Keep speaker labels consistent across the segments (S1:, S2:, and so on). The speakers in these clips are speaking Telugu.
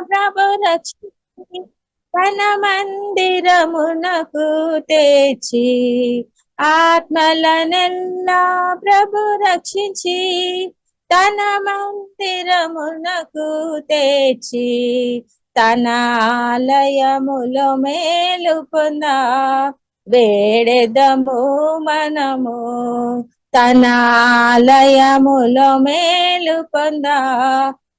S1: ప్రభు రక్షించి తన మందిరమునకు తెచ్చి ఆత్మలనెల్లా ప్రభు రక్షించి తన మందిరమునకు తెచ్చి తన ఆలయములో మేలు పొంద వేడెదము మనము తన ఆలయములో మేలు పొంద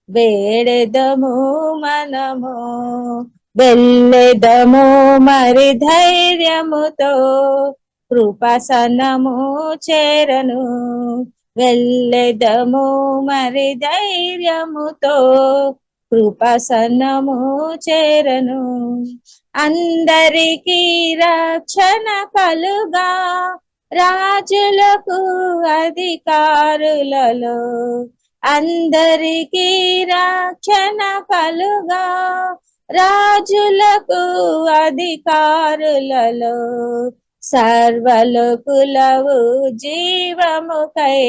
S1: వేడెదము మనము వెళ్ళెదము మరి ధైర్యముతో కృపాసనము చేరను వెళ్ళెదము మరి ధైర్యముతో కృపాసనము చేరను అందరికీ రక్షణ కలుగా రాజులకు అధికారులలో అందరికీ రక్షణ కలుగా రాజులకు అధికారులలో సర్వలోకులవు జీవముకై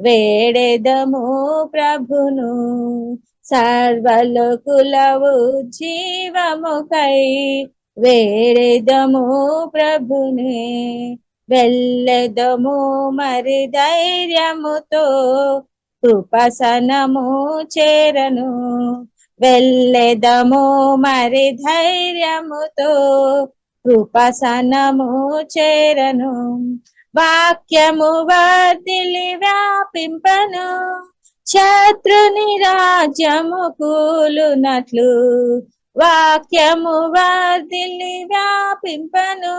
S1: వేడెదము ప్రభును సర్వలోకులవు జీవముకై వేడెదము ప్రభునే వెళ్ళెదము మరి ధైర్యముతో కృపాసనము చేరను వెళ్ళెదము మరి ధైర్యముతో కృపాసనము చేరను వాక్యము వర్ధిల్లి వ్యాపింపను శత్రుని రాజ్యము కూలునట్లు వాక్యము వర్ధిల్లి వ్యాపింపను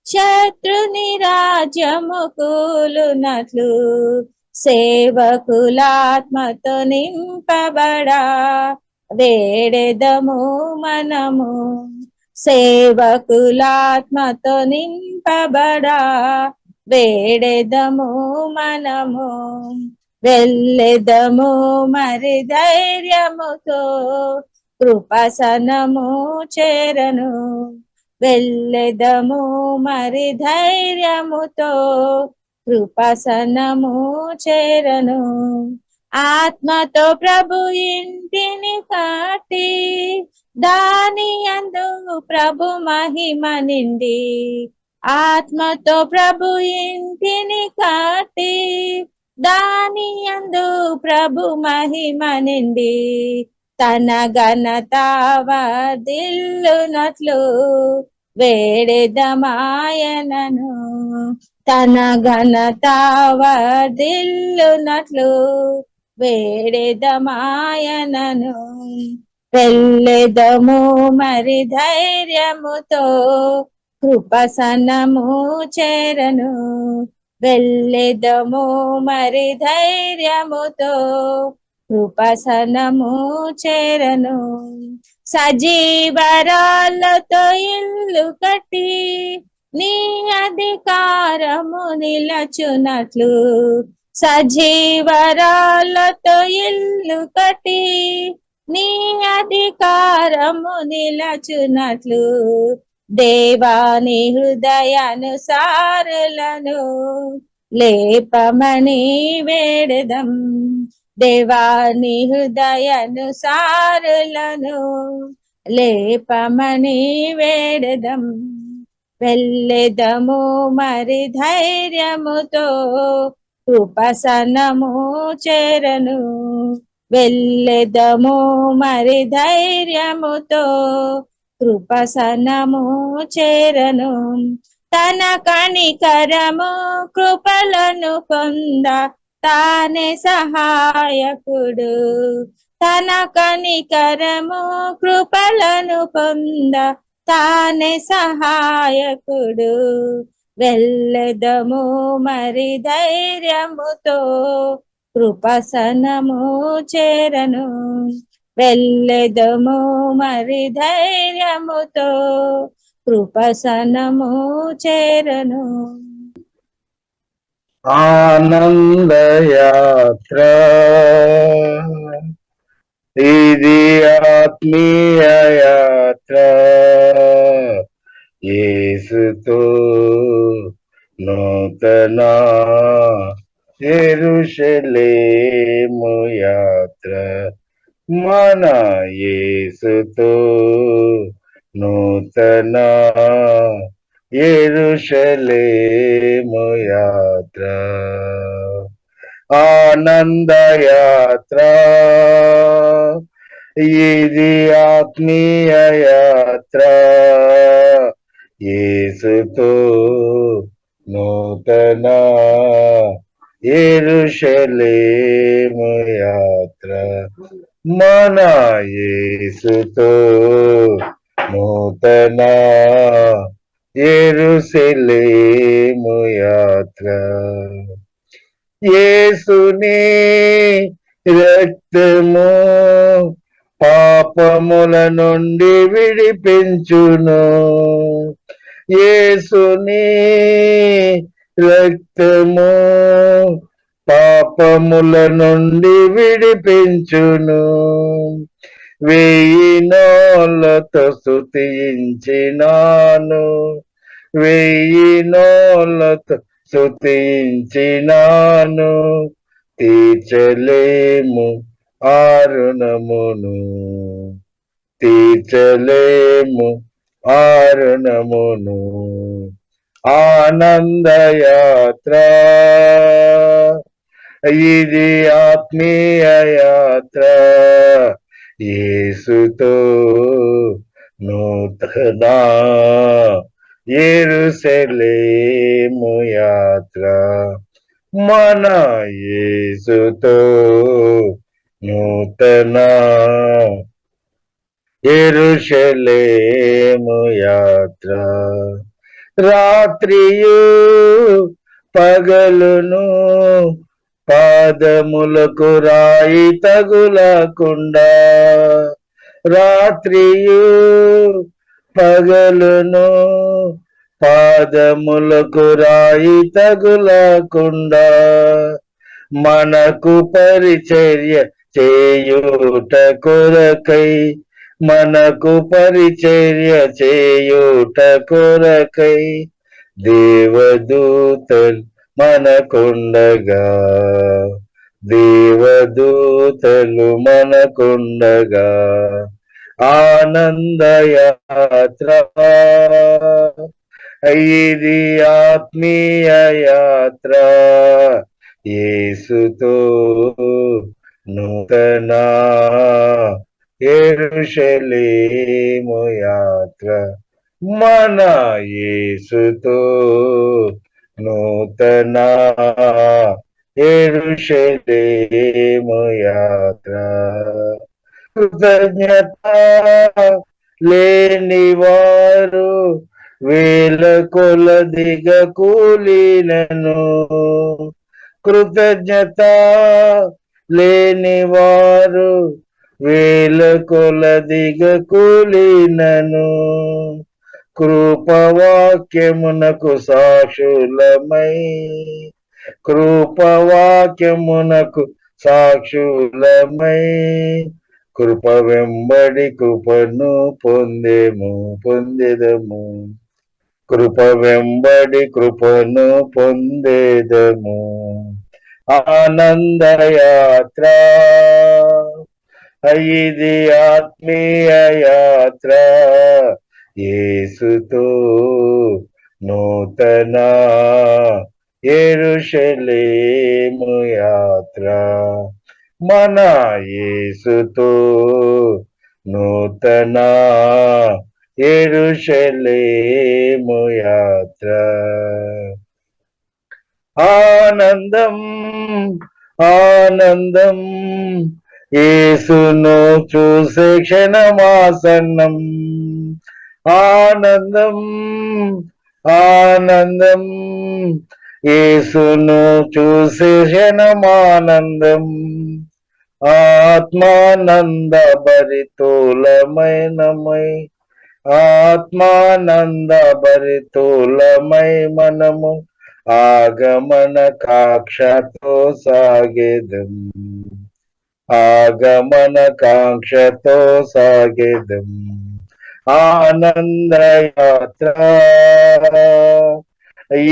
S1: శత్రుని రాజ్యము కూలునట్లు సేవకులాత్మతో నింపబడా వేడెదము మనము సేవకులాత్మతో నింపబడా వేడెదము మనము వెళ్ళెదము మరి ధైర్యముతో కృపాసనము చేరను వెళ్ళెదము మరి ధైర్యముతో కృపాసనము చేరను ఆత్మతో ప్రభు ఇంటిని కట్టి దాని యందు ప్రభు మహిమ నిండి ఆత్మతో ప్రభు ఇంటిని కట్టి దాని యందు ప్రభు మహిమ నిండి తన ఘనత వర్ధిల్లునట్లు వేడెదమాయనను తన ఘనత వర్ధిల్లునట్లు వేడెదమాయనను వెళ్ళెదము మరి ధైర్యముతో కృపాసనము చేరను వెళ్ళెదము మరి ధైర్యముతో కృపాసనము చేరను సజీవరాలతో ఇల్లు కట్టి నీ అధికారము నిలచునట్లు సజీవరాలతో ఇల్లు కట్టి నీ అధికారము నిలచునట్లు దేవాని హృదయానుసారులను లేపమని వేడదం దేవాని హృదయానుసారులను లేపమని వేడదం వెళ్ళెదము మరి ధైర్యముతో కృపాసనము చేరను వెళ్ళెదము మరి ధైర్యముతో కృపాసనము చేరను తన కనికరము కృపలను పొంద తానే సహాయకుడు తన కనికరము కృపలను పొంద తానే సహాయకుడు వెళ్ళెదము మరి ధైర్యముతో కృపాసనము చేరను వెళ్ళెదము మరి ధైర్యముతో కృపాసనము చేరను
S2: ఆనందయాత్ర ఇది ఆత్మీయ యాత్ర యేసుతో నూతన యెరూషలేము యాత్ర మన యేసుతో నూతన యెరూషలేము యాత్ర, ఆనంద యాత్ర, ఇది ఆత్మీయ యాత్ర, యేసుతో నూతన యెరూషలేము యాత్ర, మన యేసుతో నూతన యెరూషలేము యాత్ర. యేసుని రక్తము పాపముల నుండి విడిపించును, యేసుని రక్తము పాపముల నుండి విడిపించును, వెయ్యి నోళ్ళతో స్తుతించినాను, వెయ్యి నోళ్ళతో స్తుతించినాను, తీర్చలేము ఆరుణమును, తీర్చలేము ఆరుణమును, ఆనందయాత్ర, ఇది ఆత్మీయ యాత్ర, యేసుతో నూతన యెరూషలేము యాత్ర, మన యేసుతో నూతన యెరూషలేము యాత్ర. రాత్రియు పగలును పాదములకు రాయి తగులకుండా, రాత్రియు పగలును పాదములకు రాయి తగులకుండా, మనకు పరిచర్య చేయుట కొరకై, మనకు పరిచర్య చేయుట కొరకై, దేవదూతలు మనకుండగా, దేవదూతలు మనకుండగా, ఆనందయాత్ర, ఇది ఆత్మీయ యాత్ర, యేసుతో నూతన యెరూషలేము యాత్ర, మన యేసుతో నూతన యెరూషలేము యాత్ర. కృతజ్ఞత లేని వారు వేల కొలదిగా కూలినను, కృతజ్ఞత లేని వారు వేల కొలదిగా కూలినను, కృపవాక్యమునకు సాక్షులమై, కృపవాక్యమునకు సాక్షులమై, కృప వెంబడి కృపను పొందెదము, కృప వెంబడి కృపను పొందెదము, ఆనందయాత్ర, ఇది ఆత్మీయ యాత్ర, యేసుతో నూతన యెరూషలేము యాత్ర, మన యేసుతో నూతన యెరూషలేము యాత్ర. ఆనందం ఆనందం, యేసును చూసే క్షణమాసన్నం, ఆనందం ఆనందం, యేసును చూసే క్షణమానందం, ఆత్మానంద భరితులమైనమై, ఆత్మానంద భరితులమై మనము ఆగమన కాంక్షతో సాగెదం, ఆగమన కాంక్షతో సాగెదం, ఆనందయాత్ర,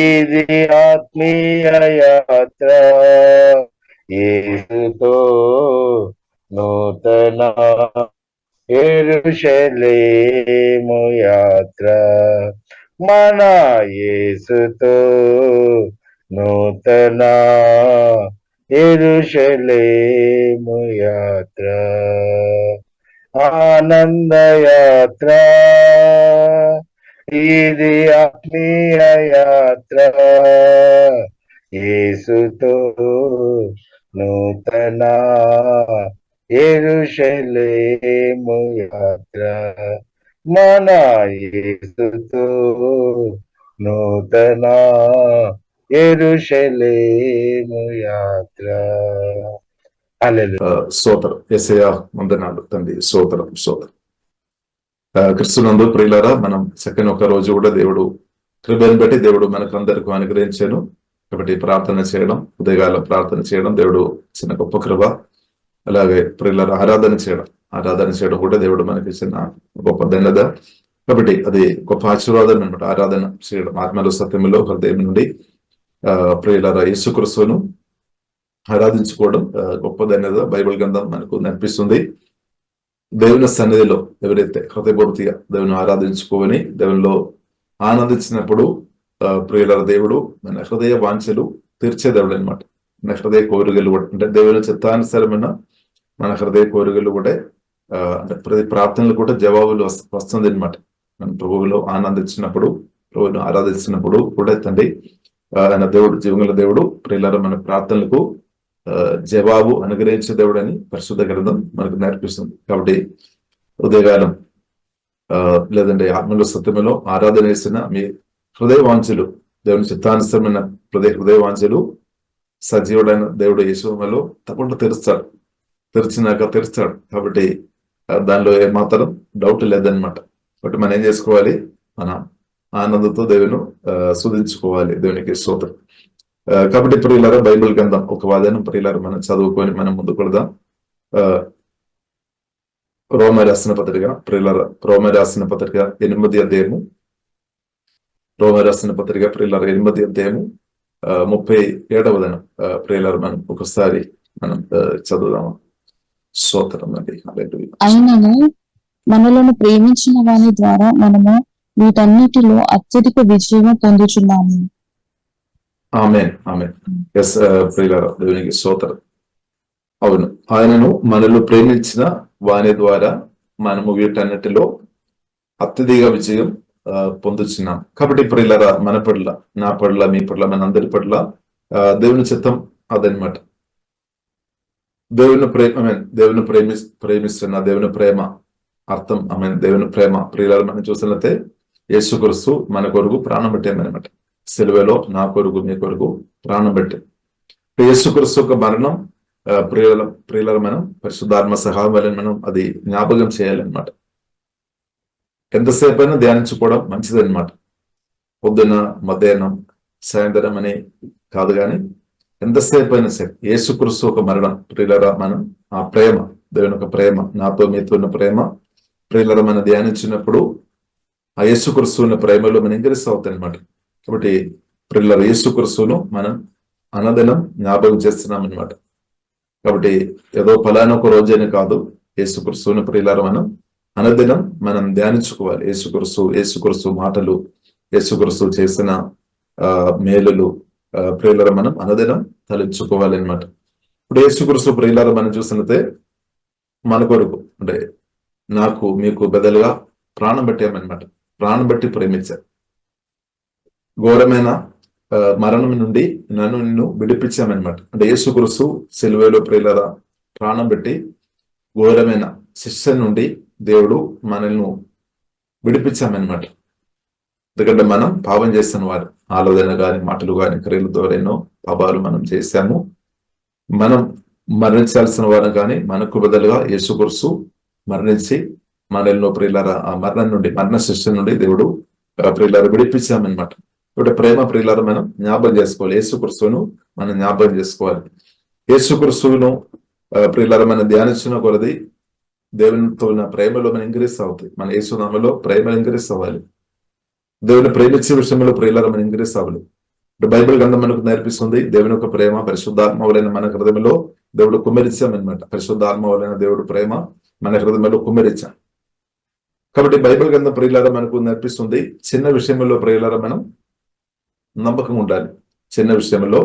S2: ఇది ఆత్మీయ యాత్ర, యేసుతో నూతన నూతన యెరూషలేము యాత్ర మన యేసుతో నూతన యెరూషలేము యాత్ర ఆనంద యాత్ర ఇది ఆత్మీయ యాత్ర యేసుతో నూతన యెరూషలేము యాత్ర మన యేసుతో నూతన యెరూషలేము యాత్ర. హల్లెలూయా.
S3: స్తోత్రం యేసయ్యా, వందనాలు తండ్రి. స్తోత్రం స్తోత్రం. క్రీస్తునందు ప్రియులారా, మనం చక్కని ఒక రోజు కూడా దేవుడు కృపను బట్టి దేవుడు మనకందరికీ అనుగ్రహించాను. కాబట్టి ప్రార్థన చేయడం, ఉదయకాల ప్రార్థన చేయడం దేవుడు చిన్న గొప్ప కృప. అలాగే ప్రియులారా, ఆరాధన చేయడం కూడా దేవుడు మనకి ఇచ్చిన గొప్ప ధన్యత. కాబట్టి అది గొప్ప ఆశీర్వాదం అనమాట. ఆరాధన చేయడం ఆత్మలో సత్యములో హృదయం నుండి ప్రియులారా యేసుక్రీస్తును ఆరాధించుకోవడం గొప్ప ధన్యత. బైబిల్ గ్రంథం మనకు నేర్పిస్తుంది. దేవుని సన్నిధిలో ఎవరైతే హృదయపూర్తిగా దేవుని ఆరాధించుకోవని దేవునిలో ఆనందించినప్పుడు ప్రియులారా దేవుడు మన హృదయ వాంఛలు తీర్చే దేవుడు అనమాట. మన హృదయ కోరికలు కూడా అంటే దేవుని చిత్తానుసారమైన మన హృదయ కోరికలు కూడా అంటే ప్రతి ప్రార్థనలు కూడా జవాబులు వస్తుంది అనమాట. మన ప్రభువులో ఆనందించినప్పుడు, ప్రభువును ఆరాధించినప్పుడు కూడా తండ్రి ఆయన దేవుడు, జీవగల దేవుడు ప్రియులారా మన ప్రార్థనలకు జవాబు అనుగ్రహించే దేవుడు అని పరిశుద్ధ గ్రంథం మనకు నేర్పిస్తుంది. కాబట్టి ఉదయకాలం లేదంటే ఆత్మలో సత్యములో ఆరాధన చేసిన మీ హృదయ వాంఛలు, దేవుని చిత్తానుసరమైన హృదయ వాంఛలు సజీవుడైన దేవుడు యేసులో తప్పకుండా తెరుస్తాడు. కాబట్టి దానిలో ఏమాత్రం డౌట్ లేదనమాట. కాబట్టి మనం ఏం చేసుకోవాలి? మనం ఆనందంతో దేవుని స్తుతించుకోవాలి. దేవునికి స్తోత్రం. కాబట్టి ప్రియులారా, బైబిల్ గ్రంథం ఒక వాదనం ప్రియులారా మనం చదువుకొని మనం ముందుకు వెళదాం. రోమ రాసిన పత్రిక 8వ అధ్యాయము, రోమ రాసిన పత్రిక ప్రియులారా 8వ అధ్యాయము 37వ వచనం ప్రియులారా మనం ఒకసారి మనం చదువుదాము. స్తోత్రం అండి.
S4: అయినను మనలను ప్రేమించిన వాని ద్వారా మనము వీటన్నిటిలో అత్యధిక విజయము పొందుచున్నాము.
S3: ఆమేన్ ఆమేన్. ఎస్ ప్రియులారా, దేవునికి స్తోత్రం. అవును, ఆయనను మనలో ప్రేమించిన వాని ద్వారా మనము వీటన్నిటిలో అత్యధిక విజయం పొందుచున్నాం. కాబట్టి ప్రియులారా, మన పట్ల, నా పట్ల, మీ పట్ల, మన అందరి పట్ల దేవుని చిత్తం అదనమాట. దేవుని ప్రేమిస్తున్న దేవుని ప్రేమ అర్థం దేవుని ప్రేమ ప్రియులారా మనం చూసినట్లయితే యేసుక్రీస్తు మన కొరకు ప్రాణం పెట్టామనమాట. సిలువలో నా కొరకు, మీ కొరకు ప్రాణం పెట్టే యేసుక్రీస్తు యొక్క మరణం ప్రియుల మనం పరిశుద్ధాత్మ సహాయం వల్ల మనం అది జ్ఞాపకం చేయాలన్నమాట. ఎంతసేపు అయినా ధ్యానించుకోవడం మంచిది అనమాట. పొద్దున, మధ్యాహ్నం, సాయంత్రం అని కాదు, కానీ ఎంతసేపు అయినా సరే యేసుక్రీస్తు ఒక మరణం ప్రియులరా మనం ఆ ప్రేమ, దేవుని యొక్క ప్రేమ, నాతో మీతో ఉన్న ప్రేమ ప్రియులరా మనం ధ్యానించినప్పుడు ఆ యేసుక్రీస్తు ఉన్న ప్రేమలో మనం ఇంక్రీస్ అవుతాయి అనమాట. కాబట్టి ప్రియులరా యేసుక్రీస్తును మనం అనదినం జ్ఞాపకం చేస్తున్నాం అనమాట. కాబట్టి ఏదో ఫలానా ఒక రోజైనా కాదు, యేసుక్రీస్తును ప్రియులరా మనం అనదినం మనం ధ్యానించుకోవాలి. యేసుక్రీస్తు మాటలు, యేసుక్రీస్తు చేసిన మేలులు ప్రియులరా మనం అనదినం తలంచుకోవాలి అనమాట. ఇప్పుడు యేసుక్రీస్తు ప్రియులరా మనం చూసినట్టే మన కొరకు అంటే నాకు, మీకు బదులుగా ప్రాణం పెట్టామన్నమాట. ప్రాణం బట్టి ప్రేమించారు. ఘోరమైన మరణం నుండి నిన్ను విడిపించామన్నమాట. అంటే యేసుక్రీస్తు సిలువలో ప్రియులరా ప్రాణం పెట్టి ఘోరమైన శిక్ష నుండి దేవుడు మనల్ని విడిపించామన్నమాట. ఎందుకంటే మనం పాపం చేస్తున్న వారు, ఆలోచన గాని, మాటలు గాని, క్రియల ద్వారా ఎన్నో పాపాలు మనం చేశాము. మనం మరణించాల్సిన వారు కానీ మనకు బదులుగా యేసుక్రీస్తు మరణించి మనల్ని ప్రియులరా ఆ మరణం నుండి, మరణ శిక్ష నుండి దేవుడు ప్రియులరా విడిపించామన్నమాట. ఇప్పుడు ప్రేమ ప్రియులరా మనం జ్ఞాపకం చేసుకోవాలి. యేసుక్రీస్తును మనం జ్ఞాపకం చేసుకోవాలి. యేసుక్రీస్తును ప్రియులరా మనం ధ్యానించిన కొలది దేవునితో ఉన్న ప్రేమలో మనం ఇంక్రీస్ అవుతాయి. మన యేసునామలో ప్రేమ ఇంక్రీస్ అవ్వాలి. దేవుని ప్రేమించే విషయంలో ప్రియులరా మనం ఇంక్రీస్ అవ్వాలి. ఇప్పుడు బైబిల్ గ్రంథం మనకు నేర్పిస్తుంది దేవుని యొక్క ప్రేమ పరిశుద్ధాత్మ వలన మన హృదయంలో దేవుడు కుమ్మరించామన్నమాట. పరిశుద్ధాత్మ వలన దేవుడు ప్రేమ మన హృదయంలో కుమ్మరించాం. కాబట్టి బైబిల్ గ్రంథం ప్రియులారా మనకు నేర్పిస్తుంది, చిన్న విషయంలో ప్రియులారా మనం నమ్మకం ఉండాలి. చిన్న విషయంలో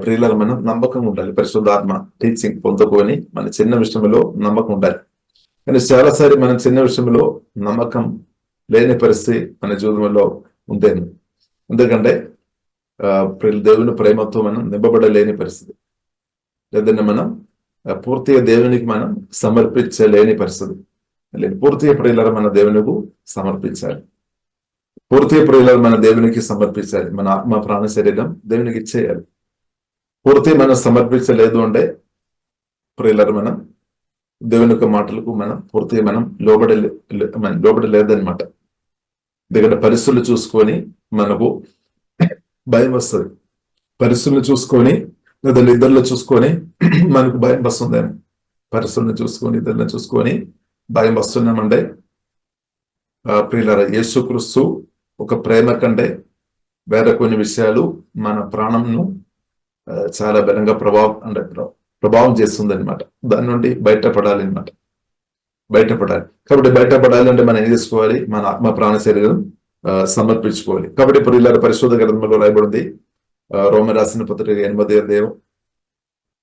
S3: ప్రియులారా మనం నమ్మకం ఉండాలి. పరిశుద్ధాత్మ టీచింగ్ పొందుకొని మన చిన్న విషయంలో నమ్మకం ఉండాలి. కానీ చాలాసారి మనం చిన్న విషయంలో నమ్మకం లేని పరిస్థితి మన జీవితంలో ఉందేను. ఎందుకంటే దేవుని ప్రేమతో మనం నింపబడలేని పరిస్థితి, లేదంటే మనం పూర్తిగా దేవునికి మనం సమర్పించలేని పరిస్థితి. పూర్తిగా ప్రియులారా మన దేవునికి సమర్పించాలి. పూర్తిగా ప్రియులారా మన దేవునికి సమర్పించాలి. మన ఆత్మ ప్రాణ శరీరం దేవునికి ఇచ్చేయాలి. పూర్తిగా మనం సమర్పించలేదు అంటే ప్రియులారా మనం దేవుని యొక్క మాటలకు మనం పూర్తిగా మనం లోబడలేదన్నమాట. ఎందుకంటే పరిస్థితులు చూసుకొని మనకు భయం వస్తుంది. పరిస్థితులు చూసుకొని లేదా ఇద్దరిలో చూసుకొని మనకు భయం వస్తుందేమో. పరిస్థితులను చూసుకొని ఇద్దరిని చూసుకొని భయం వస్తున్నామంటే ప్రియులారా యేసుక్రీస్తు ఒక ప్రేమ కంటే వేరే కొన్ని విషయాలు మన ప్రాణంను చాలా బలంగా ప్రభావం చేస్తుంది అనమాట. దాని నుండి బయటపడాలి అనమాట. బయటపడాలి. కాబట్టి బయటపడాలంటే మనం ఏం చేసుకోవాలి? మన ఆత్మ ప్రాణ శరీరం సమర్పించుకోవాలి. కాబట్టి ప్రియులారా పరిశుద్ధ గ్రంథంలో రాయబడింది, రోమ రాసిన పత్రిక 8వ అధ్యాయం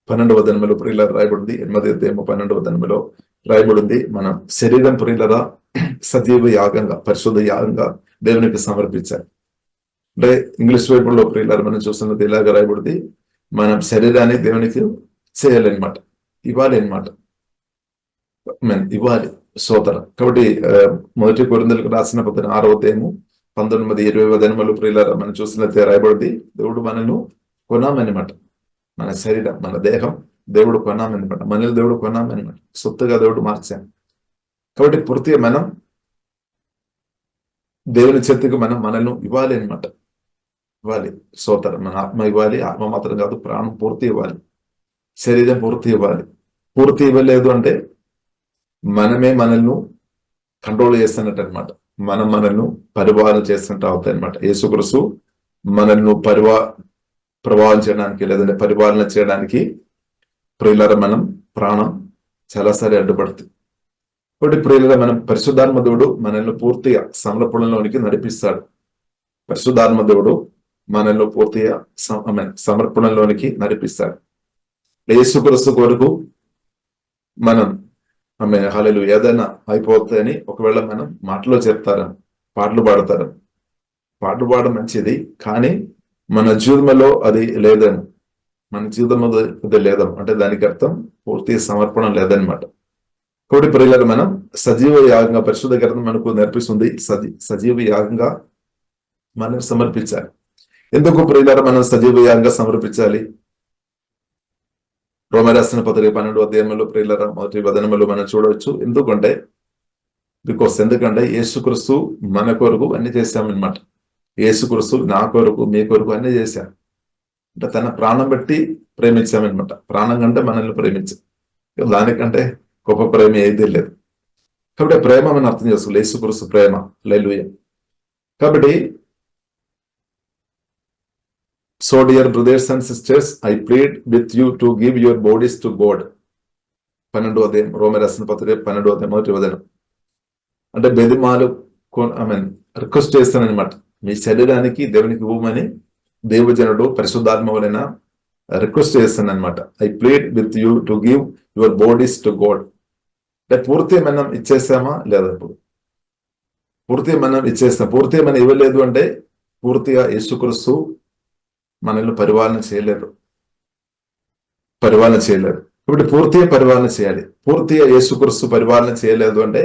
S3: 12వ వచనంలో ప్రియులారా రాయబడింది. 8వ అధ్యాయం 12వ వచనంలో రాయబడింది, మన శరీరం ప్రియులారా సజీవ యాగంగా పరిశుద్ధ యాగంగా దేవునికి సమర్పించాలి. అంటే ఇంగ్లీష్ బైబిల్లో ప్రియులారా మనం చూస్తున్నది ఇలాగ రాయబడింది, మనం శరీరాన్ని దేవునికి చేయాలన్నమాట, ఇవ్వాలి అనమాట, ఇవ్వాలి సోదర. కాబట్టి 1 కొరింథీయులకు రాసిన పత్రిక 6వ అధ్యాయము 19-20 వచనములు ప్రియులారా మనం చూసినట్లయితే రాయబడింది, దేవుడు మనల్ని కొనామన్నమాట. మన శరీరం మన దేహం దేవుడు కొనామన్నమాట. మనల్ని దేవుడు కొనామన్నమాట. సొత్తుగా దేవుడు మార్చాం. కాబట్టి పూర్తిగా మనం దేవుని చేతికి మనం మనల్ని ఇవ్వాలి అనమాట. ఇవ్వాలి సోదర. మన ఆత్మ ఇవ్వాలి. ఆత్మ మాత్రం కాదు, ప్రాణం పూర్తి ఇవ్వాలి. శరీరం పూర్తి ఇవ్వాలి. పూర్తి ఇవ్వలేదు అంటే మనమే మనల్ని కంట్రోల్ చేస్తున్నట్టు అనమాట. మనం మనల్ని పరిపాలన చేస్తున్నట్టు అవుతాయి అనమాట. యేసుక్రీస్తు మనల్ని ప్రభావం చేయడానికి లేదంటే పరిపాలన చేయడానికి ప్రియులారా మనం ప్రాణం చాలాసారి అడ్డుపడుతుంది. కాబట్టి ప్రియులారా మనం పరిశుద్ధాత్మ దేవుడు మనల్ని పూర్తిగా సమర్పణలోనికి నడిపిస్తాడు. పరిశుద్ధాత్మ దేవుడు మనల్ని పూర్తిగా సమర్పణలోనికి నడిపిస్తాడు. యేసుక్రీస్తు కొరకు మనం హల్లెలూయా ఏదైనా అయిపోతాయని ఒకవేళ మనం మాటలో చెప్తారు, పాటలు పాడతారు. పాటలు పాడడం మంచిది, కానీ మన జీవితంలో అది లేదని, మన జీవితంలో అది లేదం అంటే దానికి అర్థం పూర్తి సమర్పణ లేదనమాట. కాబట్టి ప్రియులారా మనం సజీవ యాగంగా పరిశుద్ధ గ్రంథం మనకు నేర్పిస్తుంది, సజీవ యాగంగా మనం సమర్పించాలి. ఎందుకు ప్రియులారా మనం సజీవ యాగంగా సమర్పించాలి? రోమ రాసిన పత్రిక 12వ అధ్యాయంలో ప్రియులారా 1వ వచనంలో మనం చూడవచ్చు. ఎందుకంటే యేసుక్రీస్తు మన కొరకు అన్ని చేశామన్నమాట. యేసుక్రీస్తు నా కొరకు మీ కొరకు అన్ని చేశాం. అంటే తన ప్రాణం బట్టి ప్రేమించామన్నమాట. ప్రాణం కంటే మనల్ని ప్రేమించాం. దానికంటే గొప్ప ప్రేమ ఏదీ లేదు. కాబట్టి ప్రేమ మనం అర్థం చేసుకోవాలి. యేసుక్రీస్తు ప్రేమ. హల్లెలూయా. కాబట్టి So dear brothers and sisters, I plead with you to give your bodies to God. 12వ అధ్యాయం రోమ రాసిన పత్రిక 12వ అధ్యాయం 1వ వచనం. అంటే బెదిమాలు రిక్వెస్ట్ చేస్తానన్నమాట, మీ శరీరానికి దేవునికి ఇవ్వమని దేవజనుడు పరిశుద్ధాత్మ వలన request చేస్తానన్నమాట. I plead with you to give your bodies to God. అంటే పూర్తిగా మనం ఇచ్చేసామా లేదా? పూర్తిగా మనం ఇచ్చేస్తాం. పూర్తిగా మనం ఇవ్వలేదు అంటే పూర్తిగా యేసుక్రీస్తు మనల్ని పరిపాలన చేయలేరు. కాబట్టి పూర్తిగా పరిపాలన చేయాలి. పూర్తిగా యేసుక్రీస్తు పరిపాలన చేయలేదు అంటే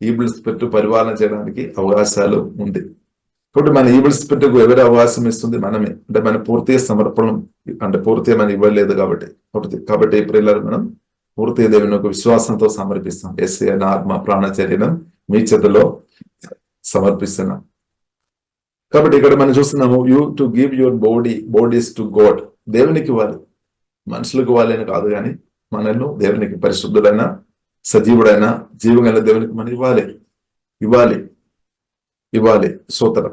S3: ఈవిల్ స్పిరిట్ పరిపాలన చేయడానికి అవకాశాలు ఉంది. కాబట్టి మన ఈవిల్ స్పిరిట్ కు ఎవరి అవకాశం ఇస్తుంది? మనమే. అంటే మన పూర్తిగా సమర్పణం అంటే పూర్తిగా మనం ఇవ్వలేదు కాబట్టి ప్రియులారా మనం పూర్తిగా దేవుని యొక్క విశ్వాసంతో సమర్పిస్తాం. యేసయ్య నా ఆత్మ ప్రాణ శరీరం మీ చేతిలో సమర్పిస్తున్నాం. కాబట్టి ఇక్కడ మనం చూస్తున్నాము, you to give your bodies to God. దేవునికి ఇవ్వాలి, మనుషులకు ఇవ్వాలి అని కాదు, కానీ మనల్ని దేవునికి పరిశుద్ధుడైన సజీవుడైన జీవగల దేవునికి మనం ఇవ్వాలి. స్తోత్రం.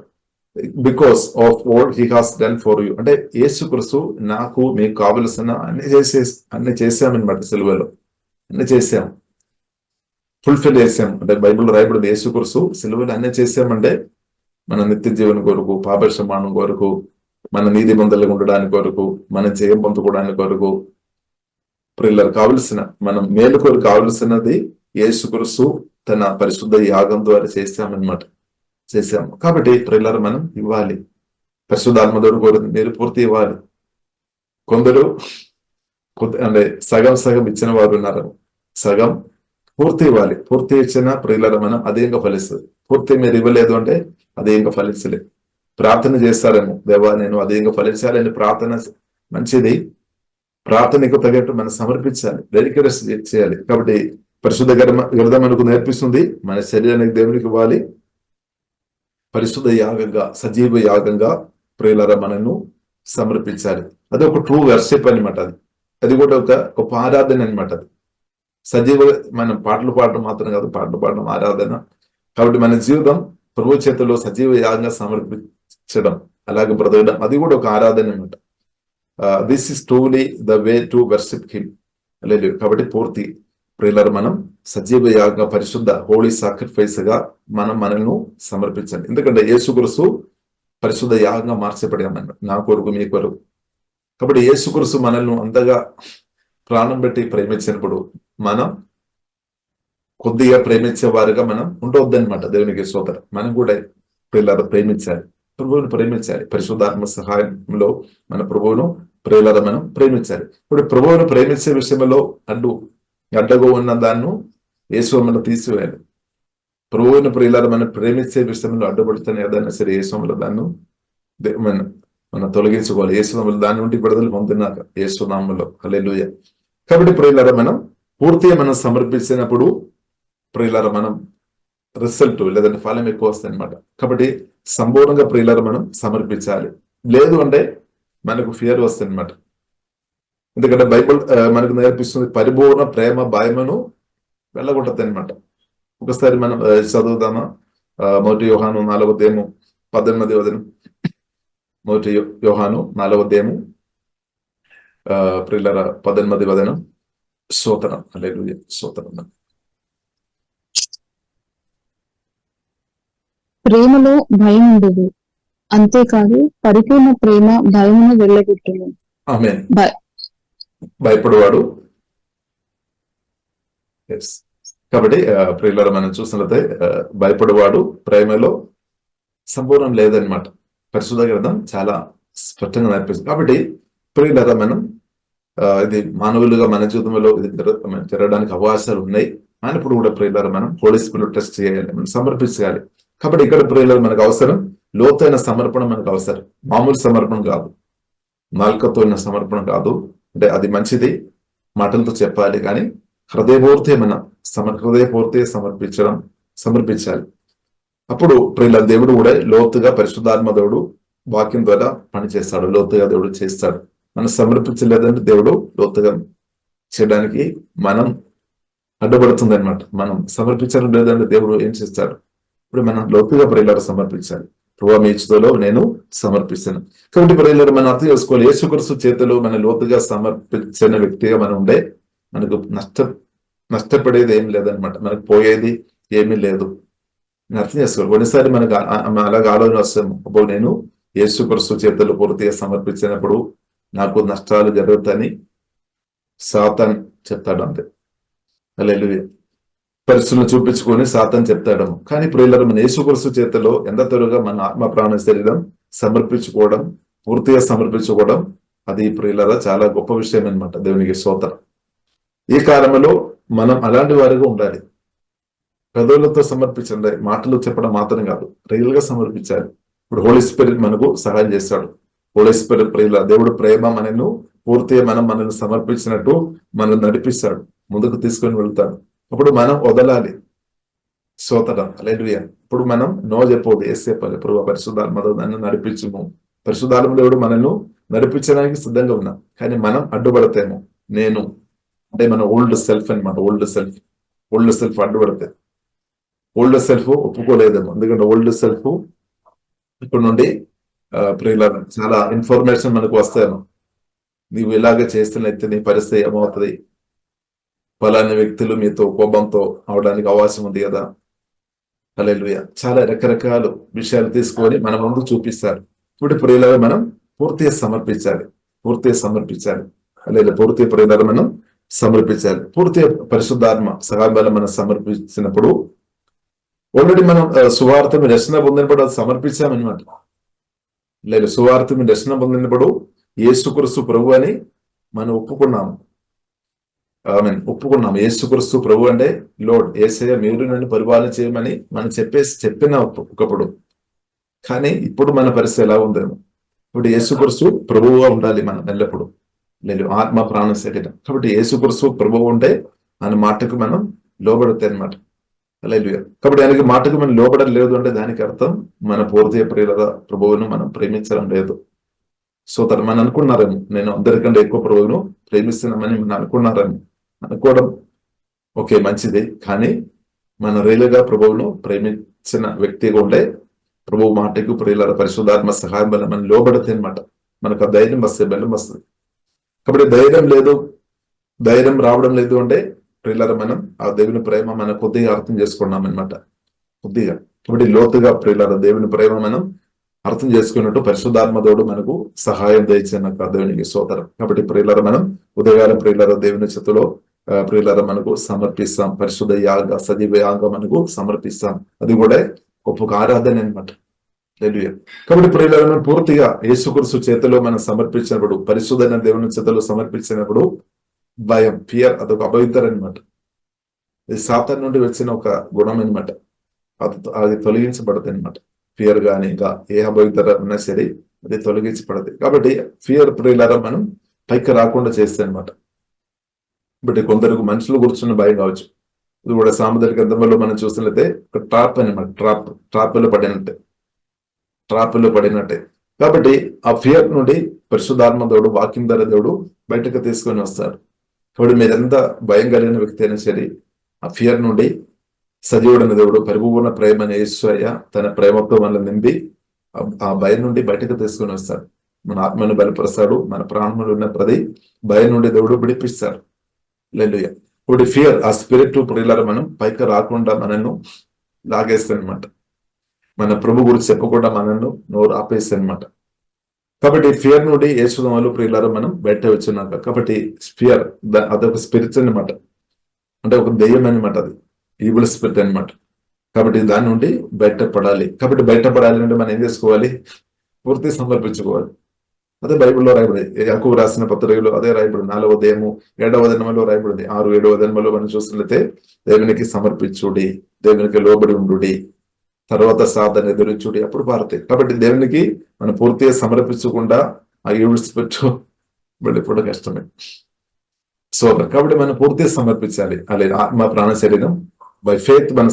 S3: Because of what he has done for you. అంటే యేసుక్రీస్తు నాకు మీకు కావలసిన అన్ని చేశామన్నమాట. సిలువలో అన్ని చేశాం, ఫుల్ఫిల్ చేశాం. అంటే బైబిల్లో రాయబడింది యేసుక్రీస్తు సిలువలో అన్ని చేశామంటే మన నిత్య జీవనం కొరకు, పాపక్షమానం కొరకు, మన నీతి మందలుగా ఉండడానికి కొరకు, మన జయం పొందుకోవడానికి కొరకు, ప్రియులకు కావలసిన మనం మేలు కొరకు కావలసినది యేసుక్రీస్తు తన పరిశుద్ధ యాగం ద్వారా చేశాము. కాబట్టి ప్రియులకు మనం ఇవ్వాలి. పరిశుద్ధాత్మదేవుడు కోరుతుంది మీరు పూర్తి ఇవ్వాలి. కొందరు అంటే సగం ఇచ్చిన వారు ఉన్నారు. సగం పూర్తి ఇవ్వాలి. పూర్తి ఇచ్చిన ప్రియులకు మనం అదేంగా ఫలిస్తుంది. పూర్తి మీరు ఇవ్వలేదు అంటే అదేంగా ఫలించలేదు. ప్రార్థన చేస్తారేమో, దేవా నేను అదేంగా ఫలించాలని ప్రార్థన మంచిది. ప్రార్థనకు తగ్గట్టు మనం సమర్పించాలి, డెడికేట్ చేయాలి. కాబట్టి పరిశుద్ధ గ్రంథం మనకు నేర్పిస్తుంది మన శరీరానికి దేవునికి ఇవ్వాలి. పరిశుద్ధ యాగంగా, సజీవ యాగంగా ప్రియులారా మనను సమర్పించాలి. అది ఒక ట్రూ వర్షిప్ అనమాట. అది కూడా ఒక గొప్ప ఆరాధన అనమాట. అది సజీవ, మనం పాటలు పాడడం మాత్రం కాదు, పాటలు పాడడం ఆరాధన. కాబట్టి మన జీవితం ప్రభు చేతుల్లో సజీవ యాగంగా సమర్పించడం, అలాగే బ్రతకడం, అది కూడా ఒక ఆరాధన అనమాట. This is truly the way to worship him. లేదు కాబట్టి పూర్తి ప్రియులారా మనం సజీవ యాగంగా, పరిశుద్ధ హోలీ సాక్రిఫైస్ గా మనల్ని సమర్పించాలి. ఎందుకంటే యేసుక్రీస్తు పరిశుద్ధ యాగంగా మార్చబడామన్న నా కొరకు మీ కొరకు. కాబట్టి యేసుక్రీస్తు మనల్ని అంతగా ప్రాణం పెట్టి ప్రేమించినప్పుడు మనం కొద్దిగా ప్రేమించే వారుగా మనం ఉండవద్దనమాట. దేవునికి స్తోత్రం. మనం కూడా ప్రియులారా ప్రేమించాలి, ప్రభువును ప్రేమించాలి. పరిశుద్ధాత్మ సహాయంలో మన ప్రభువును ప్రియులారా మనం ప్రేమించాలి. ఇప్పుడు ప్రభువును ప్రేమించే విషయంలో అడ్డగా ఉన్న దాన్ని యేసు మనం తీసివేయాలి. ప్రభువును ప్రియులారా మనం ప్రేమించే విషయంలో అడ్డుపడుతున్న ఏదైనా సరే యేసులో దాన్ని మనం తొలగించుకోవాలి. యేసులో దాని నుండి విడుదల పొందినాక యేసునామములో. హల్లెలూయా. కాబట్టి ప్రియులారా మనం పూర్తిగా మనం సమర్పించినప్పుడు ప్రియులారా మనం రిజల్ట్ లేదంటే ఫలం ఎక్కువ వస్తుంది అనమాట. కాబట్టి సంపూర్ణంగా ప్రియులారా మనం సమర్పించాలి. లేదు అంటే మనకు ఫియర్ వస్తుంది అనమాట. ఎందుకంటే బైబిల్ మనకు నేర్పిస్తుంది పరిపూర్ణ ప్రేమ భయమును వెళ్ళగొట్టద్దు అనమాట. ఒకసారి మనం చదువుదామా? 1 యోహాను 4:18. 1 యోహాను 4 ప్రియులారా 18 స్తోత్రం. హల్లెలూయా. స్తోత్రం.
S4: ప్రేమలో భయం ఉండదు, అంతేకాదు పరిపూర్ణ ప్రేమ భయమును వెళ్ళగొట్టును.
S3: ఆమేన్. భయపడేవాడు. కాబట్టి ప్రియులారా మనం చూసినట్లయితే భయపడేవాడు ప్రేమలో సంపూర్ణం లేదనమాట. పరిశుద్ధ గ్రంథం చాలా స్పష్టంగా నేర్పిస్తుంది. కాబట్టి ప్రియులారా మనం ఇది మానవులుగా మన జీవితంలో ఇది జరగడానికి అవకాశాలు ఉన్నాయి. అయినప్పుడు కూడా ప్రియులారా మనం హోలీ స్పిరిట్ టెస్ట్ చేయాలి, మనం సమర్పించాలి. కాబట్టి ఇక్కడ ప్రియులారా మనకు అవసరం లోతైన సమర్పణ. మనకు అవసరం మామూలు సమర్పణ కాదు, నాలుకతో ఉన్న సమర్పణ కాదు. అంటే అది మంచిది, మాటలతో చెప్పాలి, కానీ హృదయపూర్తి మనం హృదయపూర్తి సమర్పించాలి. అప్పుడు ప్రియుల దేవుడు కూడా లోతుగా పరిశుద్ధాత్మ దేవుడు వాక్యం ద్వారా పనిచేస్తాడు, లోతుగా దేవుడు చేస్తాడు. మనం సమర్పించలేదంటే దేవుడు లోతుగా చేయడానికి మనం అడ్డుపడుతుంది అనమాట. మనం సమర్పించడం లేదంటే దేవుడు ఏం చేస్తాడు? ఇప్పుడు మనం లోతుగా ప్రియులారా సమర్పించాలి. ప్రభు మీ చేతిలో నేను సమర్పిస్తాను. కాబట్టి ప్రియులారా మనం అర్థం చేసుకోవాలి, యేసుక్రీస్తు చేతిలో మన లోతుగా సమర్పించిన వ్యక్తిగా మనం ఉండే మనకు నష్టపడేది ఏం లేదనమాట. మనకు పోయేది ఏమీ లేదు. అర్థం చేసుకోవాలి. కొన్నిసారి మనకు అలాగే ఆలోచన వస్తాము, అబ్బో నేను యేసుక్రీస్తు చేతులు పూర్తిగా సమర్పించినప్పుడు నాకు నష్టాలు జరుగుతాయని సాతాన్ చెప్తాడు. అంతే. హల్లెలూయా. పరిస్థితులను చూపించుకొని సాతాన్ చెప్తాడు. కానీ ప్రియులారా మన యేసుక్రీస్తు చేతిలో ఎంత త్వరగా మన ఆత్మ ప్రాణ శరీరం సమర్పించుకోవడం, పూర్తిగా సమర్పించుకోవడం, అది ప్రియులారా చాలా గొప్ప విషయం అనమాట. దేవునికి స్తోత్రం. ఈ కాలంలో మనం అలాంటి వారిగా ఉండాలి. పెదవులతో సమర్పించండి, మాటలు చెప్పడం మాత్రం కాదు, రియల్ గా సమర్పించాలి. ఇప్పుడు హోలీ స్పిరిట్ మనకు సహాయం చేస్తాడు. హోలీ స్పిరిట్ ప్రియుల దేవుడు ప్రేమ మనను పూర్తిగా మనల్ని సమర్పించినట్టు మనల్ని నడిపిస్తాడు, ముందుకు తీసుకొని వెళ్తాడు. అప్పుడు మనం వదలాలి. స్తోత్రం. హల్లెలూయా. ఇప్పుడు మనం నో చెప్పవద్దు, ఏం చెప్పాలి? ప్రభు పరిశుద్ధాత్మతో నన్ను నడిపించుము. పరిశుద్ధాత్మ దేవుడు మనల్ని నడిపించడానికి సిద్ధంగా ఉన్నాం, కానీ మనం అడ్డుపడతాము. నేను అంటే మన ఓల్డ్ సెల్ఫ్ అనమాట. ఓల్డ్ సెల్ఫ్ అడ్డుపడితే ఓల్డ్ సెల్ఫ్ ఒప్పుకోలేదేమో. ఎందుకంటే ఓల్డ్ సెల్ఫ్ ఇప్పుడు నుండి ప్రియుల చాలా ఇన్ఫర్మేషన్ మనకు వస్తాను. నీవు ఇలాగే చేస్తున్నైతే నీ పరిస్థితి ఏమవుతుంది, ఫలాని వ్యక్తులు మీతో కోపంతో అవడానికి అవకాశం ఉంది కదా. హల్లెలూయా. చాలా రకరకాల విషయాలు తీసుకొని మన ముందు చూపిస్తారు. ఇప్పుడు ప్రియులుగా మనం పూర్తిగా సమర్పించాలి. హల్లెలూయా. పూర్తి ప్రియులుగా మనం సమర్పించాలి. పూర్తి పరిశుద్ధాత్మ సహాయం మనం సమర్పించినప్పుడు ఆల్రెడీ మనం సువార్త మీద రక్షణ పొందినప్పుడు అది సమర్పించామన్నమాట. లేదు, సువార్త మీద రక్షణ పొందినప్పుడు యేసుక్రీస్తు ప్రభు అని మనం ఒప్పుకున్నాము. యేసుక్రీస్తు ప్రభు అంటే లోడ్ యేసయ్య మీరు నన్ను పరిపాలన చేయమని మనం చెప్పిన ఒకప్పుడు. కానీ ఇప్పుడు మన పరిస్థితి ఎలా ఉందేమో. ఇప్పుడు యేసుక్రీస్తు ప్రభువుగా ఉండాలి మనం ఎల్లప్పుడు. లేదు, ఆత్మ ప్రాణ శరీరం. కాబట్టి యేసుక్రీస్తు ప్రభువు ఉంటే ఆయన మాటకు మనం లోబడతాయి అనమాట. హల్లెలూయా. కాబట్టి ఆయనకి మాటకు మనం లోబడడం లేదు అంటే దానికి అర్థం మన పూర్తి ప్రియుల ప్రభువును మనం ప్రేమించడం లేదు. సో మనం అనుకున్నారేమో నేను అందరికంటే ఎక్కువ ప్రభువును ప్రేమిస్తున్నామని మనం అనుకోవడం ఓకే, మంచిది. కానీ మన రియల్గా ప్రభువును ప్రేమించిన వ్యక్తిగా ఉంటే ప్రభు మాటకు ప్రియుల పరిశుద్ధాత్మ సహాయం వల్ల మనం లోబడితే అనమాట మనకు ఆ ధైర్యం వస్తుంది, బలం వస్తుంది. కాబట్టి ధైర్యం రావడం లేదు అంటే ప్రియుల మనం ఆ దేవుని ప్రేమ మనం కొద్దిగా అర్థం చేసుకున్నాం అనమాట. కొద్దిగా కాబట్టి లోతుగా ప్రియుల దేవుని ప్రేమ మనం అర్థం చేసుకున్నట్టు పరిశుద్ధాత్మ దేవుడు మనకు సహాయం దయచిన దేవునికి స్తోత్రం. కాబట్టి ప్రియుల మనం ఉదయకాల ప్రియుల దేవుని చేతిలో ప్రియుల మనకు సమర్పిస్తాం. పరిశుద్ధ యాగ సజీవ యాగ మనకు సమర్పిస్తాం. అది కూడా గొప్ప ఆరాధన అనమాట. కాబట్టి ప్రియుల మనం పూర్తిగా యేసుక్రీస్తు చేతిలో మనం సమర్పించినప్పుడు, పరిశుద్ధ దేవుని చేతిలో సమర్పించినప్పుడు భయం, ఫియర్ అదొక అపవిత్ర అనమాట. ఇది సాతాను నుండి వచ్చిన ఒక గుణం అనమాట. అది తొలగించబడతాయి అనమాట. ఫియర్ కానీ ఇంకా ఏ అపవిత్ర ఉన్నా సరే అది తొలగించబడతాయి. కాబట్టి ఫియర్ ప్రియులారా మనం పైకి రాకుండా చేస్తే అనమాట. బట్ కొందరికి మనుషులు కూర్చున్న భయం కావచ్చు. ఇది కూడా సాముద్రిక గ్రంథంలో మనం చూసినట్లయితే ఒక ట్రాప్ అనమాట. ట్రాప్లో పడినట్టే. కాబట్టి ఆ ఫియర్ నుండి పరిశుద్ధాత్మ దేవుడు వాక్యం ద్వారా దేవుడు బయటకు తీసుకొని వస్తాడు. కాబట్టి మీరెంత భయం కలిగిన వ్యక్తి అయినా సరే ఆ ఫియర్ నుండి సజీవుడైన దేవుడు పరిపూర్ణ ప్రేమ అనే యేసయ్య తన ప్రేమతో మనల్ని నింపి ఆ భయం నుండి బయటకు తీసుకొని వస్తాడు. మన ఆత్మను బలపరుస్తాడు. మన ప్రాణములు ఉన్న ప్రతి భయం నుండి దేవుడు విడిపిస్తాడు. హల్లెలూయా. ఇప్పుడు ఫియర్ ఆ స్పిరిట్ ప్రియులారా మనం పైకి రాకుండా మనల్ని లాగేస్తాడు అనమాట. మన ప్రభు గురించి చెప్పకుండా మనల్ని నోరు ఆపేస్తాడు అనమాట. కాబట్టి ఫియర్ నుండి యేసునామములో ప్రియులారా మనం బయట వచ్చినాక, కాబట్టి ఫియర్ అదొక స్పిరిట్ అనమాట. అంటే ఒక దెయ్యం అనమాట. అది ఈవిల్ స్పిరిట్ అనమాట. కాబట్టి దాని నుండి బయటపడాలి. కాబట్టి బయటపడాలి అంటే మనం ఏం చేసుకోవాలి? పూర్తి సమర్పించుకోవాలి. అదే బైబిల్లో రాయబడింది. యాకోబు రాసిన పత్రికలో అదే రాయబడింది. 4వ అధ్యాయము 7వ వచనంలో రాయబడింది. 6, 7వ వచనంలో మనం చూసినట్లయితే దేవునికి సమర్పించుడి, దేవునికి లోబడి ఉండుడి, తర్వాత సాధన ఎదురించుడి, అప్పుడు పారుతాయి. కాబట్టి దేవునికి మనం పూర్తిగా సమర్పించకుండా ఆ ఈవిల్ స్పిరిట్ వెళ్ళిపోవడం కష్టమే. సో కాబట్టి మనం పూర్తిగా సమర్పించాలి. అలాగే ఆత్మ ప్రాణ శరీరం బై ఫెయిత్ మనం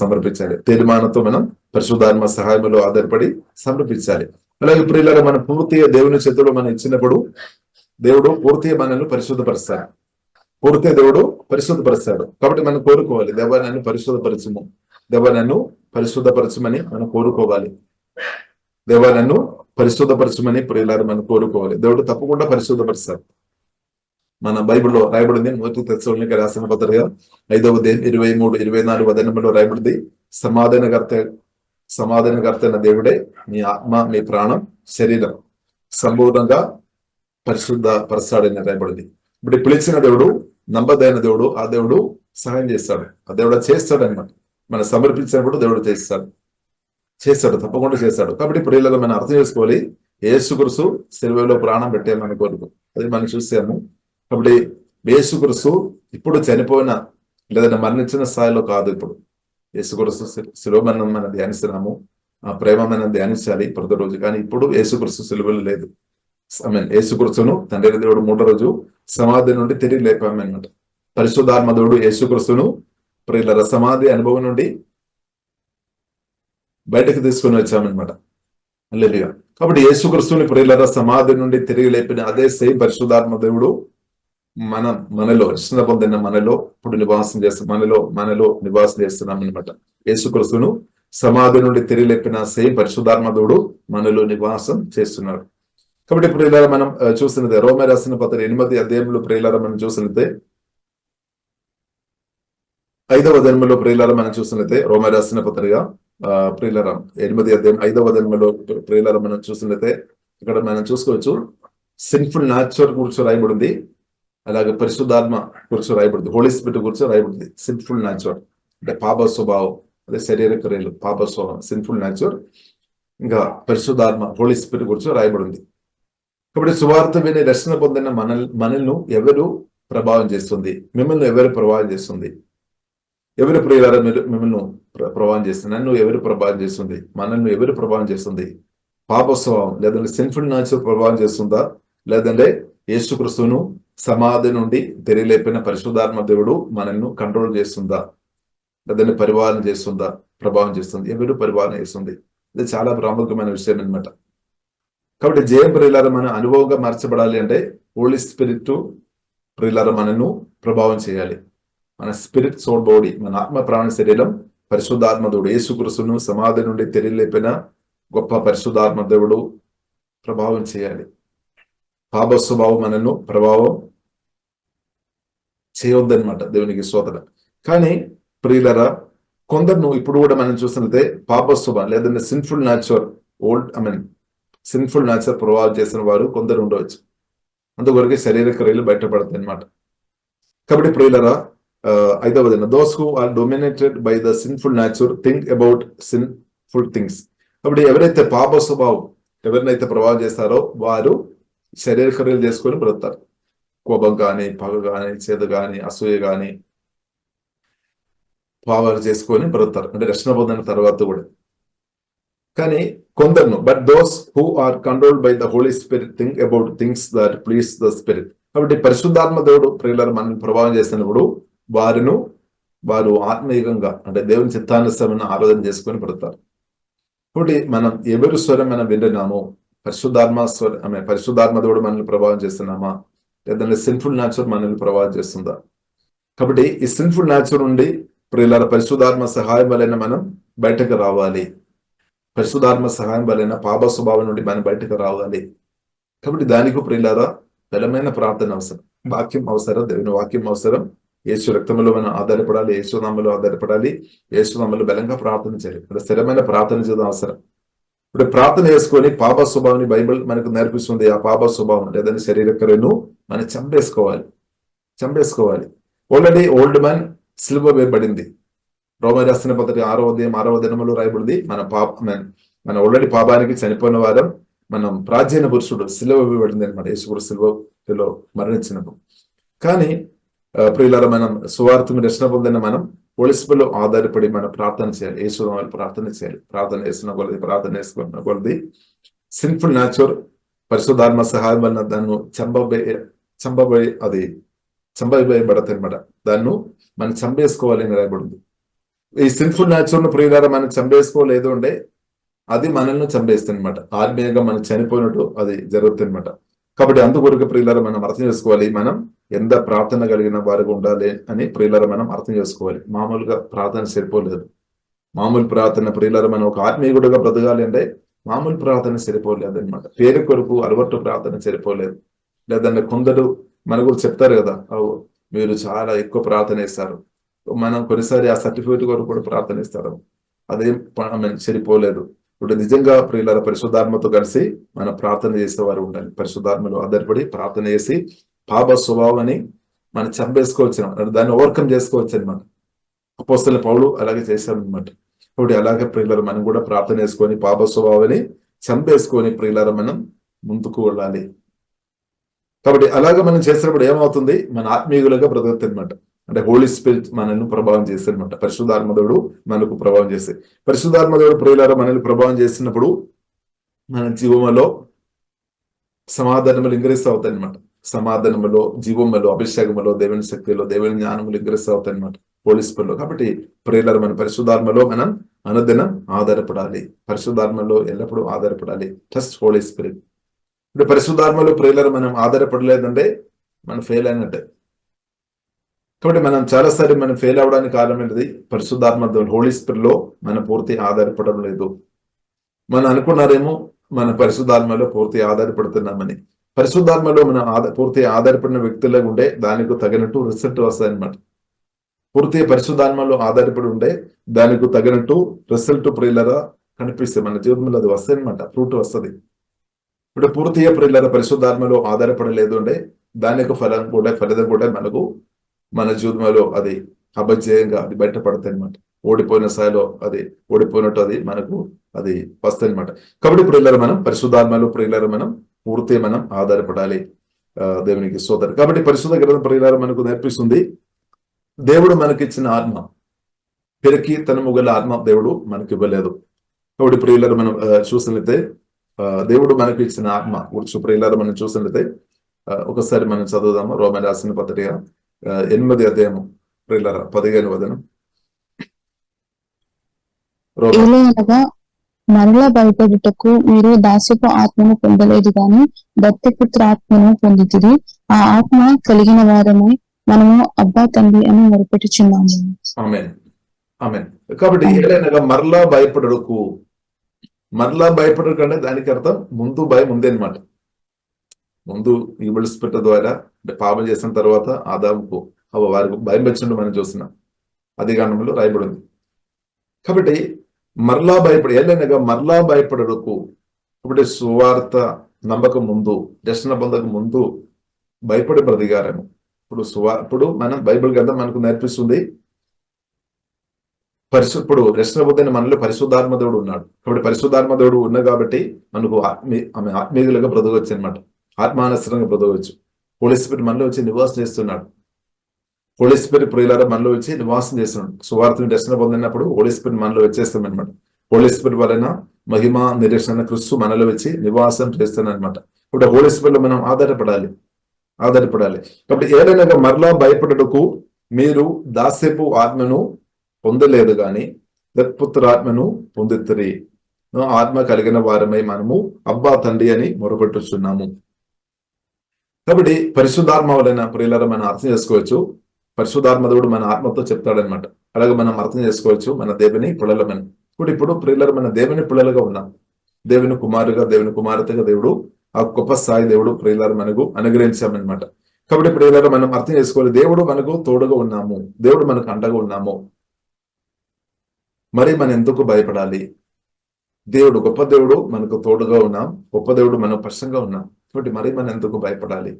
S3: సమర్పించాలి. తీర్మానంతో మనం పరిశుద్ధాత్మ సహాయంలో ఆధారపడి సమర్పించాలి. అలాగే ప్రియులారా మనం పూర్తిగా దేవుని చేతిలో మనం ఇచ్చినప్పుడు దేవుడు పూర్తిగా మనల్ని పరిశుద్ధపరుస్తాడు. కాబట్టి మనం కోరుకోవాలి, దేవా నన్ను పరిశుద్ధపరచుము, దేవా నన్ను పరిశుద్ధపరచమని మనం కోరుకోవాలి. ప్రియులారా మనం కోరుకోవాలి. దేవుడు తప్పకుండా పరిశుద్ధపరుస్తాడు. మన బైబిల్లో రాయబడింది. 1 తెస్సలోనికీయులకు రాసిన పత్రిక 5వ అధ్యాయం 23, 24 వచనంలో రాయబడింది. సమాధానకర్త అయిన దేవుడే మీ ఆత్మ, మీ ప్రాణం, శరీరం సంపూర్ణంగా పరిశుద్ధపరచాడని రాయబడింది. ఇప్పుడు పిలిచిన దేవుడు, నమ్మదైన దేవుడు, ఆ దేవుడు సహాయం చేస్తాడు. ఆ దేవుడు చేస్తాడు అనమాట. మనం సమర్పించినప్పుడు దేవుడు చేస్తాడు, తప్పకుండా చేస్తాడు. కాబట్టి ప్రియులుగా మనం అర్థం చేసుకోవాలి, యేసుక్రీస్తు శిలువలో ప్రాణం పెట్టాలి మన కొరకు. అది మనం చూసాము. కాబట్టి యేసుక్రీస్తు ఇప్పుడు చనిపోయిన లేదంటే మరణించిన స్థాయిలో కాదు. ఇప్పుడు యేసుక్రీస్తు శిలువ మనం ధ్యానిస్తున్నాము, ఆ ప్రేమ మనం ధ్యానించాలి ప్రతిరోజు. కానీ ఇప్పుడు యేసుక్రీస్తు శిలువలో లేదు. యేసుక్రీస్తును తండ్రి దేవుడు 3వ రోజు సమాధి నుండి తిరిగి లేపామన్నమాట. పరిశుద్ధాత్మ దేవుడు యేసుక్రీస్తును ప్రియులారా సమాధి అనుభవం నుండి బయటకు తీసుకొని వచ్చామన్నమాట. హల్లెలూయా. కాబట్టి యేసుక్రీస్తుని ప్రియులారా సమాధి నుండి తిరిగి లేపిన అదే సేమ్ పరిశుద్ధాత్మ దేవుడు మనలో రక్షణ పొందిన మనలో ఇప్పుడు నివాసం చేస్తున్నాం అనమాట. యేసుక్రీస్తును సమాధి నుండి తిరిగి లేపిన సేమ్ పరిశుద్ధాత్మదేవుడు మనలో నివాసం చేస్తున్నాడు. కాబట్టి ప్రియులారా మనం చూసినదే రోమా రాసిన పత్రిక 8వ అధ్యాయంలో ప్రియులారా మనం చూసినట్టే 5వ అధ్యాయంలో ప్రియులారా మనం చూసినట్టే రోమా రాసిన పత్రిక ప్రియులారా 8వ అధ్యాయం 5వ అధ్యాయంలో ప్రియులారా మనం చూసినట్టే ఇక్కడ మనం చూసుకోవచ్చు సిన్ఫుల్ న్యాచురల్ గురించి రాయబడింది, అలాగే పరిశుద్ధాత్మ గురించి రాయబడింది, హోలీ స్పిరిట్ గురించి రాయబడింది. సిన్ఫుల్ న్యాచురల్ అంటే పాప స్వభావం, అదే శరీర క్రియలు పాప స్వభావం సిన్ఫుల్ న్యాచురల్, ఇంకా పరిశుద్ధాత్మ హోలీ స్పిరిట్ గురించి రాయబడింది. కాబట్టి సువార్త విని రక్షణ పొందిన మనల్ని ఎవరు ప్రభావం చేస్తుంది? మిమ్మల్ని ఎవరు ప్రభావం చేస్తుంది? ఎవరు ప్రియులారా మిమ్మల్ని ప్రభావం చేస్తుంది? నన్ను ఎవరు ప్రభావం చేస్తుంది? మనల్ని ఎవరు ప్రభావం చేస్తుంది? పాప స్వభావం లేదంటే సిన్ఫుల్ న్యాచురల్ ప్రభావం చేస్తుందా, లేదంటే యేసుక్రీస్తును సమాధి నుండి తెలియలేపిన పరిశుద్ధాత్మ దేవుడు మనల్ని కంట్రోల్ చేస్తుందా, లేదంటే పరిపాలన చేస్తుందా, ప్రభావం చేస్తుంది? ఎవరు పరిపాలన చేస్తుంది? ఇది చాలా ప్రాముఖ్యమైన విషయం అన్నమాట. కాబట్టి జయం ప్రియులారా మన అనుభవంగా మార్చబడాలి అంటే హోలీ స్పిరిట్ ప్రియులారా మనను ప్రభావం చేయాలి. మన స్పిరిట్ సోల్ బాడీ, మన ఆత్మ ప్రాణ శరీరం పరిశుద్ధాత్మ దేవుడు యేసుక్రీస్తును సమాధి నుండి తెలియలేపిన గొప్ప పరిశుద్ధాత్మ దేవుడు ప్రభావం చేయాలి. పాప స్వభావం మనను ప్రభావం చేయొద్దనమాట. దేవునికి స్తోత్రం. కానీ ప్రియులారా కొందరు ఇప్పుడు కూడా మనం చూసినట్లయితే పాప స్వభావం లేదంటే సిన్ఫుల్ న్యాచురల్ సిన్ఫుల్ న్యాచురల్ ప్రభావం చేసిన వారు కొందరు ఉండవచ్చు. అందువరకు శరీర క్రియలు బయటపడతాయి అన్నమాట. కాబట్టి ప్రియులారా 5వది those who are dominated by the sinful natural think about sinful things. కాబట్టి ఎవరైతే పాప స్వభావం ఎవరినైతే ప్రభావం చేస్తారో వారు శరీర క్రియలు చేసుకొని బ్రతారు. కోపం కానీ, పగ కానీ, చేదు కానీ, అసూయ కానీ పావాలు చేసుకొని బ్రతారు, అంటే రక్షణ పొందిన తర్వాత కూడా. కానీ కొందరు but those who are controlled by the Holy Spirit think about things that please the Spirit. కాబట్టి పరిశుద్ధాత్మ దేవుడు ప్రియులారా మనల్ని ప్రభావం చేసినప్పుడు వారు ఆత్మీయంగా అంటే దేవుని చిత్తానుసారమైన ఆరాధన చేసుకొని పడతారు. కాబట్టి మనం ఎవరి స్వరం మనం వింటున్నామో, పరిశుద్ధాత్మ దేవుడు మనల్ని ప్రభావం చేస్తున్నామా, లేదంటే సిన్ఫుల్ న్యాచురల్ మనల్ని ప్రభావం చేస్తుందా? కాబట్టి ఈ సిన్ఫుల్ న్యాచురల్ నుండి ప్రియులారా పరిశుద్ధాత్మ సహాయం వలన మనం బయటకు రావాలి. పరిశుద్ధాత్మ సహాయం వలన పాప స్వభావం నుండి మనం బయటకు రావాలి. కాబట్టి దానికి ప్రియులారా బలమైన ప్రార్థన అవసరం, వాక్యం అవసరం, దేవుని వాక్యం అవసరం. యేసు రక్తంలో మనం ఆధారపడాలి, యేసు నామములో ఆధారపడాలి, యేసు నామములో బలంగా ప్రార్థన చేయాలి. స్థిరమైన ప్రార్థన చేయడం అవసరం. ఇప్పుడు ప్రార్థన చేసుకొని పాప స్వభావాన్ని బైబిల్ మనకు నేర్పిస్తుంది. ఆ పాప స్వభావం లేదని శరీర క్రియను మనం చంపేసుకోవాలి. ఆల్రెడీ ఓల్డ్ మ్యాన్ సిలువ వేయబడింది. రోమా రాసిన పత్రిక 6వ అధ్యాయం 6వ దినములో రాయబడింది. మన ఆల్రెడీ పాపానికి చనిపోయిన వారం మనం ప్రాచీన పురుషుడు సిలువ వేయబడింది అనమాట. యేసుడు సిలువలో మరణించినప్పుడు. కానీ ప్రియులారా మనం సువార్తను రక్షణ పొందిన మనం పోలీసులో ఆధారపడి మనం ప్రార్థన చేయాలి. యేసునామములో ప్రార్థన చేయాలి. ప్రార్థన చేసుకున్న కొలది సిన్ఫుల్ న్యాచురల్ పరిశుద్ధాత్మ సహాయం వలన దాన్ని చంపబడతాయి అనమాట. దాన్ని మనం చంపేసుకోవాలి అని రాయబడింది. ఈ సిన్ఫుల్ న్యాచురల్ ప్రియులారా మనం చంపేసుకోలేదు అంటే అది మనల్ని చంపేస్తుంది అనమాట. ఆత్మీయంగా మనం చనిపోయినట్టు అది జరుగుతుంది అనమాట. కాబట్టి అందుకొరకు ప్రియులారా మనం అర్థం చేసుకోవాలి, మనం ఎంత ప్రార్థన కలిగిన వారికి ఉండాలి అని ప్రియులారా మనం అర్థం చేసుకోవాలి. మామూలుగా ప్రార్థన సరిపోలేదు. మామూలు ప్రార్థన ప్రియులారా మనం ఒక ఆత్మీయుడుగా బ్రతకాలి అంటే మామూలు ప్రార్థన సరిపోలేదు అనమాట. పేరు కొరకు అలవాటు ప్రార్థన సరిపోలేదు. లేదంటే కొందరు మన గురించి చెప్తారు కదా, మీరు చాలా ఎక్కువ ప్రార్థన ఇస్తారు, మనం కొన్నిసారి ఆ సర్టిఫికేట్ కొరకు కూడా ప్రార్థన ఇస్తారు, అదేం సరిపోలేదు. ఇప్పుడు నిజంగా ప్రియులారా పరిశుద్ధాత్మతో కలిసి మనం ప్రార్థన చేసేవారు ఉండాలి. పరిశుద్ధాత్మలో ఆధారపడి ప్రార్థన చేసి పాప స్వభావాన్ని మనం చంపేసుకోవచ్చు, దాన్ని ఓవర్కమ్ చేసుకోవచ్చు అనమాట. అపోస్తలుడైన పౌలు అలాగే చేశారనమాట. కాబట్టి అలాగే ప్రియులారా మనం కూడా ప్రార్థన చేసుకొని పాప స్వభావాన్ని చంపేసుకొని ప్రియులారా మనం ముందుకు వెళ్ళాలి. కాబట్టి అలాగే మనం చేసినప్పుడు ఏమవుతుంది, మన ఆత్మీయులుగా బ్రతుకుతుంది అనమాట. అంటే హోలీ స్పిరిట్ మనల్ని ప్రభావం చేస్తుంది అనమాట. పరిశుద్ధాత్మదేవుడు మనకు ప్రభావం చేస్తే, పరిశుద్ధాత్మదేవుడు ప్రియులారా మనల్ని ప్రభావం చేసినప్పుడు మన జీవములో సమాధానములు ఇంగ్రెస్ అవుతాయి అనమాట. సమాధానములో, జీవములో, అభిషేకములో, దేవుని శక్తిలో, దేవుని జ్ఞానములు ఇంగ్రెస్ అవుతాయి అనమాట హోలీ స్పిరిట్ లో. కాబట్టి ప్రియులారా మన పరిశుద్ధాత్మలో మనం అనుదినం ఆధారపడాలి. పరిశుద్ధాత్మలో ఎల్లప్పుడూ ఆధారపడాలి. Trust Holi spirit. ఇప్పుడు పరిశుద్ధాత్మలో ప్రియులారా మనం ఆధారపడలేదంటే మనం ఫెయిల్ అయినట్టే. కాబట్టి మనం చాలాసారి మనం ఫెయిల్ అవడానికి కారణం ఏంటిది? పరిశుద్ధాత్మ హోలీ స్పిరిట్ లో మనం పూర్తి ఆధారపడడం లేదు. మనం అనుకున్నారేమో మన పరిశుద్ధాత్మలో పూర్తి ఆధారపడుతున్నామని. పరిశుద్ధాత్మలో మనం పూర్తి ఆధారపడిన వ్యక్తులకు ఉండే దానికి తగినట్టు రిజల్ట్ వస్తాయి అన్నమాట. పూర్తి పరిశుద్ధాత్మలో ఆధారపడి ఉండే దానికి తగినట్టు రిజల్ట్ ప్రియులరా కనిపిస్తే మన జీవితంలో అది వస్తాయి అనమాట, ఫ్రూట్ వస్తుంది. ఇప్పుడు పూర్తిగా ప్రియులరా పరిశుద్ధాత్మలో ఆధారపడలేదు అంటే దాని యొక్క ఫలితం కూడా మనకు మన జీవితంలో అది అపజయంగా అది బయటపడతాయి అనమాట. ఓడిపోయిన స్థాయిలో అది ఓడిపోయినట్టు అది మనకు అది వస్తాయి అనమాట. కాబట్టి ప్రియులరా మనం పరిశుద్ధాత్మలో ప్రియులరా మనం పూర్తి మనం ఆధారపడాలి. దేవునికి స్తోత్రం. కాబట్టి పరిశుద్ధ గ్రంథం ప్రియులరా మనకు నేర్పిస్తుంది, దేవుడు మనకిచ్చిన ఆత్మ పెరికి తనము గల ఆత్మ దేవుడు మనకి ఇవ్వలేదు. కాబట్టి ప్రియులరా మనం చూసినట్లయితే దేవుడు మనకు ఇచ్చిన ఆత్మ గురించి ప్రియులరా మనం చూసినట్లయితే ఒకసారి మనం చదువుదాము. రోమన్ రాసిన పత్రిక 8వ అధ్యాయము ప్రియులరా 15వ వచనం.
S4: ఏలయనగా మరలా భయపడుటకు మీరు దాస్యపు ఆత్మను పొందలేదు గాని దత్తపుత్ర ఆత్మను పొందితిరి. ఆ ఆత్మ కలిగిన వారమై మనము అబ్బా తండ్రి అని మొరపెట్టుచున్నాము.
S3: ఆమేన్, ఆమేన్. కాబట్టి ఏలయనగా మరలా భయపడకు. మరలా భయపడకు అంటే దానికి అర్థం ముందు భయం ఉంది అనమాట. ముందు ఈవిల్ స్పిరిట్ ద్వారా అంటే పాపం చేసిన తర్వాత ఆదాముకు వారికి భయం వచ్చినట్టు మనం చూస్తున్నాం. అది కాండంలో రాయబడింది. కాబట్టి మరలా ఏలైనగా మరలా భయపడకు. ఇప్పుడు సువార్త నమ్మకం ముందు, రక్షణ పొందక ముందు భయపడి బ్రతికారేమో. ఇప్పుడు మనం బైబిల్ గ్రంథం మనకు నేర్పిస్తుంది ఇప్పుడు రక్షణ పొందిన మనలో పరిశుద్ధాత్మ దేవుడు ఉన్నాడు. కాబట్టి పరిశుద్ధాత్మ దేవుడు ఉన్నాడు కాబట్టి మనకు ఆత్మీయులుగా బ్రతకవచ్చు అనమాట. ఆత్మానుసరంగా బ్రతకవచ్చు. హోలీ స్పిరిట్ మనలో వచ్చి నివాసం చేస్తున్నాడు. హోలీ స్పిరిట్ ప్రియులారా మనలో వచ్చి నివాసం చేస్తున్నాడు. సువార్తని రక్షణ పొందినప్పుడు హోలీ స్పిరిట్ మనలో వచ్చేస్తాం అనమాట. హోలీ స్పిరిట్ వలన మహిమ నిరీక్షణ క్రీస్తు మనలో వచ్చి నివాసం చేస్తాను అనమాట. ఇప్పుడు హోలీ స్పిరిట్ లో మనం ఆధారపడాలి. కాబట్టి ఏదైనా మరలా భయపడటకు మీరు దాస్యపు ఆత్మను పొందలేదు గాని దత్పుత్రాత్మను పొందితిరి. ఆత్మ కలిగిన వారమై మనము అబ్బా తండ్రి అని మొరపెట్టుచున్నాము. కాబట్టి పరిశుద్ధాత్మ వలన ప్రియులారా మనం అర్థం చేసుకోవచ్చు. పరిశుద్ధాత్మ దేవుడు మన ఆత్మతో చెప్తాడనమాట. అలాగే మనం అర్థం చేసుకోవచ్చు మన దేవుని పిల్లలమని. ఇప్పుడు ప్రియులారా మన దేవుని పిల్లలుగా ఉన్నాం. దేవుని కుమారుగా దేవుని కుమార్తెగా దేవుడు ఆ గొప్ప స్థాయి దేవుడు ప్రియులారా మనకు అనుగ్రహించామన్నమాట. కాబట్టి ప్రియులారా మనం అర్థం చేసుకోవాలి, దేవుడు మనకు తోడుగా ఉన్నాము, దేవుడు మనకు అండగా ఉన్నాము. మరి మనం ఎందుకు భయపడాలి? దేవుడు గొప్ప దేవుడు మనకు తోడుగా ఉన్నాం, గొప్ప దేవుడు మనం పక్షంగా ఉన్నాం. కాబట్టి మరి మనం ఎందుకు భయపడాలి?